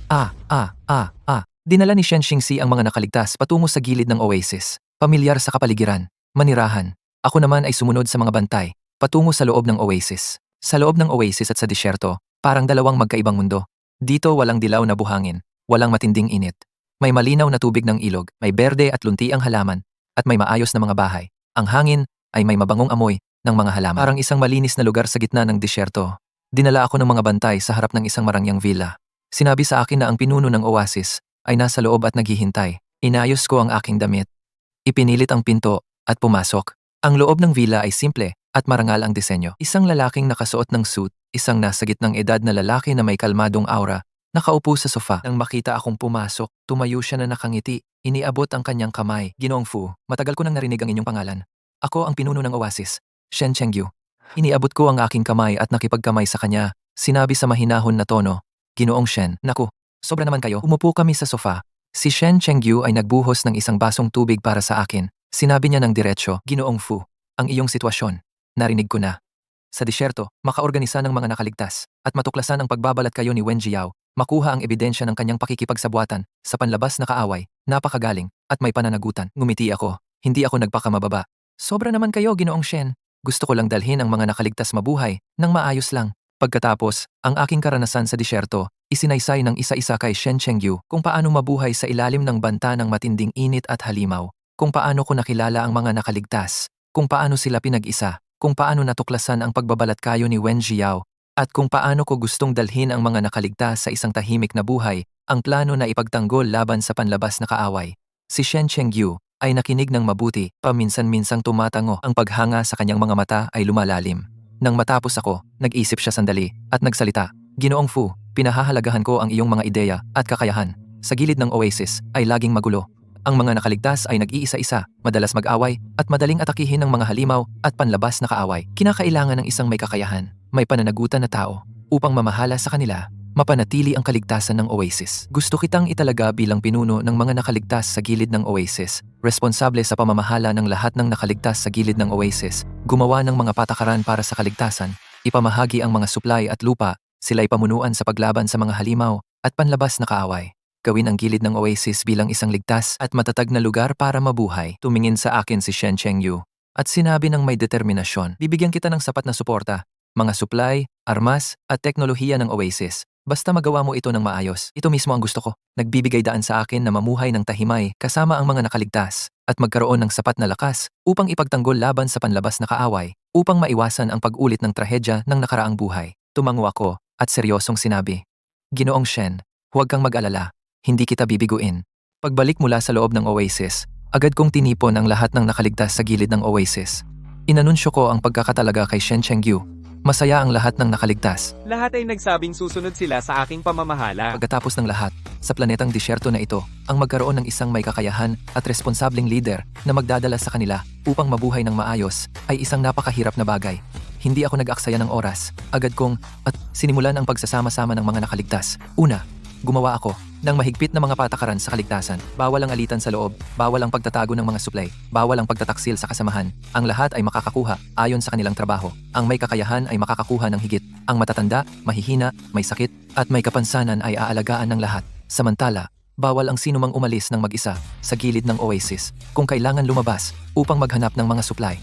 Dinala ni Shen Xingxi ang mga nakaligtas patungo sa gilid ng Oasis. Pamilyar sa kapaligiran. Manirahan. Ako naman ay sumunod sa mga bantay, patungo sa loob ng Oasis. Sa loob ng Oasis at sa disyerto, parang dalawang magkaibang mundo. Dito walang dilaw na buhangin, walang matinding init. May malinaw na tubig ng ilog, may berde at lunti ang halaman, at may maayos na mga bahay. Ang hangin ay may mabangong amoy ng mga halaman. Parang isang malinis na lugar sa gitna ng disyerto. Dinala ako ng mga bantay sa harap ng isang marangyang villa. Sinabi sa akin na ang pinuno ng Oasis ay nasa loob at naghihintay. Inayos ko ang aking damit. Ipinilit ang pinto at pumasok. Ang loob ng villa ay simple at marangal ang disenyo. Isang lalaking nakasuot ng suit, isang nasa gitnang edad na lalaki na may kalmadong aura, nakaupo sa sofa. Nang makita akong pumasok, tumayo siya na nakangiti. Iniabot ang kanyang kamay. Ginoong Fu, matagal ko nang narinig ang inyong pangalan. Ako ang pinuno ng Oasis, Shen Chengyu. Iniabot ko ang aking kamay at nakipagkamay sa kanya. Sinabi sa mahinahon na tono, Ginoong Shen, naku, sobra naman kayo. Umupo kami sa sofa. Si Shen Chengyu ay nagbuhos ng isang basong tubig para sa akin. Sinabi niya ng diretsyo, Ginoong Fu, ang iyong sitwasyon, narinig ko na. Sa disyerto, makaorganisa ng mga nakaligtas at matuklasan ang pagbabalat kayo ni Wen Jiao, makuha ang ebidensya ng kanyang pakikipagsabuatan sa panlabas na kaaway, napakagaling at may pananagutan. Ngumiti ako, hindi ako nagpakamababa. Sobra naman kayo, Ginoong Shen. Gusto ko lang dalhin ang mga nakaligtas mabuhay nang maayos lang. Pagkatapos, ang aking karanasan sa disyerto, isinaysay ng isa-isa kay Shen Chengyu kung paano mabuhay sa ilalim ng banta ng matinding init at halimaw. Kung paano ko nakilala ang mga nakaligtas, kung paano sila pinag-isa, kung paano natuklasan ang pagbabalat kayo ni Wen Jiao, at kung paano ko gustong dalhin ang mga nakaligtas sa isang tahimik na buhay, ang plano na ipagtanggol laban sa panlabas na kaaway. Si Shen Chengyu ay nakinig ng mabuti, paminsan-minsang tumatango, ang paghanga sa kanyang mga mata ay lumalalim. Nang matapos ako, nag-isip siya sandali at nagsalita, Ginoong Fu, pinahahalagahan ko ang iyong mga ideya at kakayahan. Sa gilid ng Oasis ay laging magulo. Ang mga nakaligtas ay nag-iisa-isa, madalas mag-away, at madaling atakihin ng mga halimaw at panlabas na kaaway. Kinakailangan ng isang may kakayahan, may pananagutan na tao, upang mamahala sa kanila, mapanatili ang kaligtasan ng Oasis. Gusto kitang italaga bilang pinuno ng mga nakaligtas sa gilid ng Oasis, responsable sa pamamahala ng lahat ng nakaligtas sa gilid ng Oasis, gumawa ng mga patakaran para sa kaligtasan, ipamahagi ang mga supply at lupa, sila'y pamunuan sa paglaban sa mga halimaw at panlabas na kaaway. Gawin ang gilid ng Oasis bilang isang ligtas at matatag na lugar para mabuhay. Tumingin sa akin si Shen Chengyu at sinabi ng may determinasyon, bibigyan kita ng sapat na suporta, mga supply, armas at teknolohiya ng Oasis. Basta magawa mo ito ng maayos. Ito mismo ang gusto ko. Nagbibigay daan sa akin na mamuhay ng tahimay kasama ang mga nakaligtas at magkaroon ng sapat na lakas upang ipagtanggol laban sa panlabas na kaaway, upang maiwasan ang pag-ulit ng trahedya ng nakaraang buhay. Tumango ako at seryosong sinabi, Ginoong Shen, huwag kang mag-alala. Hindi kita bibiguin. Pagbalik mula sa loob ng Oasis, agad kong tinipon ang lahat ng nakaligtas sa gilid ng Oasis. Inanunsyo ko ang pagkakatalaga kay Shen Chengyu. Masaya ang lahat ng nakaligtas. Lahat ay nagsabing susunod sila sa aking pamamahala. Pagkatapos ng lahat, sa planetang disyerto na ito, ang magkaroon ng isang may kakayahan at responsableng leader na magdadala sa kanila upang mabuhay ng maayos ay isang napakahirap na bagay. Hindi ako nag-aksaya ng oras. Agad kong sinimulan ang pagsasama-sama ng mga nakaligtas. Una, gumawa ako ng mahigpit na mga patakaran sa kaligtasan. Bawal ang alitan sa loob, bawal ang pagtatago ng mga supply, bawal ang pagtataksil sa kasamahan. Ang lahat ay makakakuha ayon sa kanilang trabaho. Ang may kakayahan ay makakakuha ng higit. Ang matatanda, mahihina, may sakit, at may kapansanan ay aalagaan ng lahat. Samantala, bawal ang sinumang umalis ng mag-isa sa gilid ng oasis kung kailangan lumabas upang maghanap ng mga supply.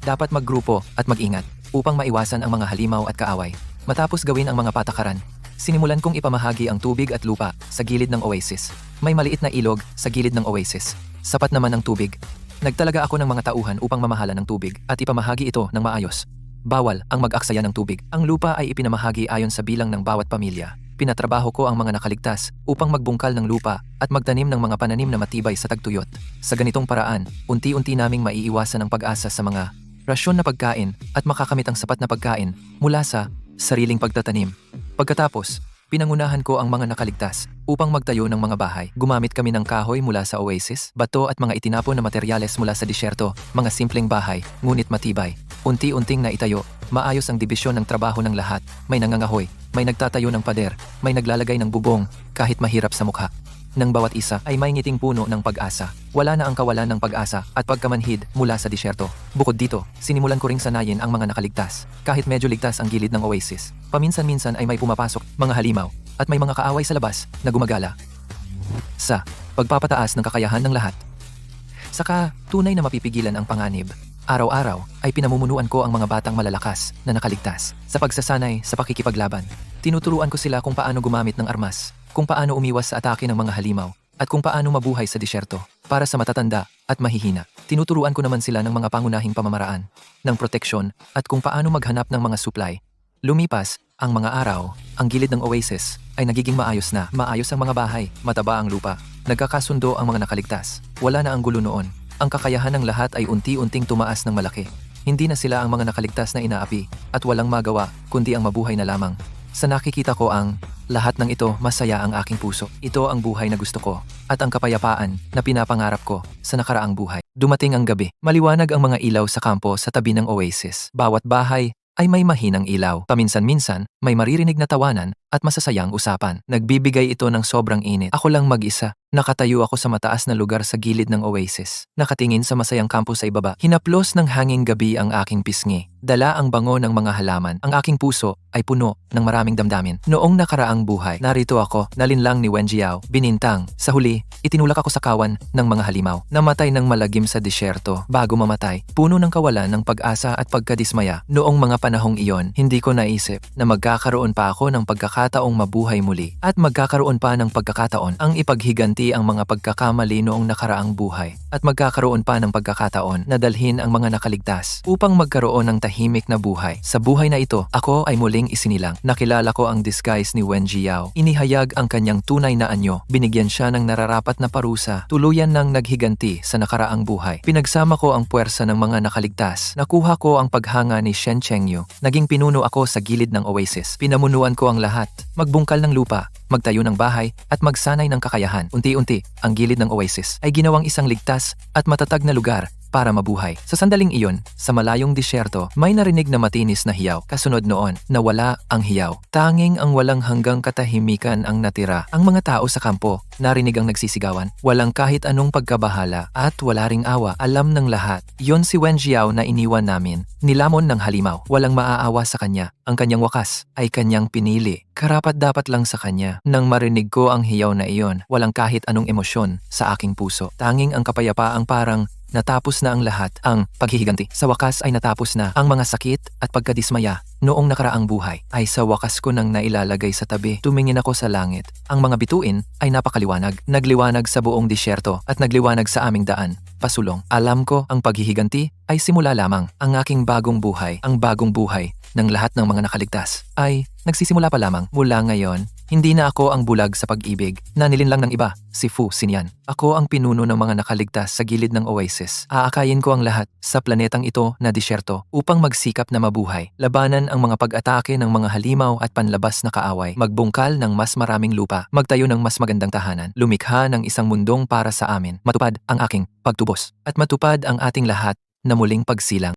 Dapat maggrupo at mag-ingat upang maiwasan ang mga halimaw at kaaway. Matapos gawin ang mga patakaran, sinimulan kong ipamahagi ang tubig at lupa sa gilid ng oasis. May maliit na ilog sa gilid ng oasis. Sapat naman ang tubig. Nagtalaga ako ng mga tauhan upang mamahala ng tubig at ipamahagi ito ng maayos. Bawal ang mag-aksaya ng tubig. Ang lupa ay ipinamahagi ayon sa bilang ng bawat pamilya. Pinatrabaho ko ang mga nakaligtas upang magbungkal ng lupa at magtanim ng mga pananim na matibay sa tagtuyot. Sa ganitong paraan, unti-unti naming maiiwasan ang pag-asa sa mga rasyon na pagkain at makakamit ang sapat na pagkain mula sa sariling pagtatanim. Pagkatapos, pinangunahan ko ang mga nakaligtas upang magtayo ng mga bahay. Gumamit kami ng kahoy mula sa oasis, bato at mga itinapon na materyales mula sa disyerto, mga simpleng bahay, ngunit matibay. Unti-unting naitayo, maayos ang dibisyon ng trabaho ng lahat. May nangangahoy, may nagtatayo ng pader, may naglalagay ng bubong, kahit mahirap sa mukha. Ng bawat isa ay may ngiting puno ng pag-asa. Wala na ang kawalan ng pag-asa at pagkamanhid mula sa disyerto. Bukod dito, sinimulan ko ring sanayin ang mga nakaligtas. Kahit medyo ligtas ang gilid ng oasis, paminsan-minsan ay may pumapasok, mga halimaw, at may mga kaaway sa labas na gumagala. Sa pagpapataas ng kakayahan ng lahat. Saka, tunay na mapipigilan ang panganib. Araw-araw ay pinamumunuan ko ang mga batang malalakas na nakaligtas. Sa pagsasanay sa pakikipaglaban, tinuturuan ko sila kung paano gumamit ng armas, kung paano umiwas sa atake ng mga halimaw, at kung paano mabuhay sa disyerto. Para sa matatanda at mahihina, tinuturuan ko naman sila ng mga pangunahing pamamaraan, ng proteksyon, at kung paano maghanap ng mga supply. Lumipas ang mga araw, ang gilid ng oasis ay nagiging maayos na. Maayos ang mga bahay, mataba ang lupa, nagkakasundo ang mga nakaligtas. Wala na ang gulo noon. Ang kakayahan ng lahat ay unti-unting tumaas ng malaki. Hindi na sila ang mga nakaligtas na inaapi at walang magawa kundi ang mabuhay na lamang. Sa nakikita ko ang lahat ng ito, masaya ang aking puso. Ito ang buhay na gusto ko at ang kapayapaan na pinapangarap ko sa nakaraang buhay. Dumating ang gabi. Maliwanag ang mga ilaw sa kampo sa tabi ng oasis. Bawat bahay ay may mahinang ilaw. Paminsan-minsan, may maririnig na tawanan at masasayang usapan. Nagbibigay ito ng sobrang init. Ako lang mag-isa. Nakatayo ako sa mataas na lugar sa gilid ng oasis. Nakatingin sa masayang kampo sa ibaba. Hinaplos ng hanging gabi ang aking pisngi. Dala ang bango ng mga halaman. Ang aking puso ay puno ng maraming damdamin. Noong nakaraang buhay, narito ako, nalinlang ni Wen Jiao, binintang. Sa huli, itinulak ako sa kawan ng mga halimaw. Namatay ng malagim sa disyerto. Bago mamatay, puno ng kawalan ng pag-asa at pagkadismaya. Noong mga panahong iyon, hindi ko naisip na magkakaroon pa ako ng pagkakataong mabuhay muli. At magkakaroon pa ng pagkakataon ang ipaghiganti ang mga pagkakamali noong nakaraang buhay. At magkakaroon pa ng pagkakataon na dalhin ang mga nakaligtas upang magkaroon ng tahimik na buhay. Sa buhay na ito, ako ay muling isinilang. Nakilala ko ang disguise ni Wen Jiao. Inihayag ang kanyang tunay na anyo. Binigyan siya ng nararapat na parusa. Tuluyan ng naghiganti sa nakaraang buhay. Pinagsama ko ang puwersa ng mga nakaligtas. Nakuha ko ang paghanga ni Shen Chengyu. Naging pinuno ako sa gilid ng oasis. Pinamunuan ko ang lahat. Magbungkal ng lupa, magtayo ng bahay, at magsanay ng kakayahan. Unti-unti, ang gilid ng oasis ay ginawang isang ligtas at matatag na lugar para mabuhay. Sa sandaling iyon, sa malayong disyerto, may narinig na matinis na hiyaw. Kasunod noon, nawala ang hiyaw. Tanging ang walang hanggang katahimikan ang natira. Ang mga tao sa kampo, narinig ang nagsisigawan. Walang kahit anong pagkabahala at wala ring awa. Alam ng lahat. Yon si Wen Jiao na iniwan namin. Nilamon ng halimaw. Walang maaawa sa kanya. Ang kanyang wakas ay kanyang pinili. Karapat-dapat lang sa kanya. Nang marinig ko ang hiyaw na iyon, walang kahit anong emosyon sa aking puso. Tanging ang kapayapaang parang natapos na ang lahat. Ang paghihiganti. Sa wakas ay natapos na. Ang mga sakit at pagkadismaya noong nakaraang buhay ay sa wakas ko nang nailalagay sa tabi. Tumingin ako sa langit. Ang mga bituin ay napakaliwanag. Nagliwanag sa buong disyerto at nagliwanag sa aming daan. Pasulong. Alam ko ang paghihiganti ay simula lamang. Ang aking bagong buhay, ang bagong buhay ng lahat ng mga nakaligtas ay nagsisimula pa lamang. Mula ngayon, hindi na ako ang bulag sa pag-ibig na nilinlang ng iba, si Fu Xinyan. Ako ang pinuno ng mga nakaligtas sa gilid ng oasis. Aakayin ko ang lahat sa planetang ito na disyerto upang magsikap na mabuhay. Labanan ang mga pag-atake ng mga halimaw at panlabas na kaaway. Magbungkal ng mas maraming lupa. Magtayo ng mas magandang tahanan. Lumikha ng isang mundong para sa amin. Matupad ang aking pagtubos. At matupad ang ating lahat na muling pagsilang.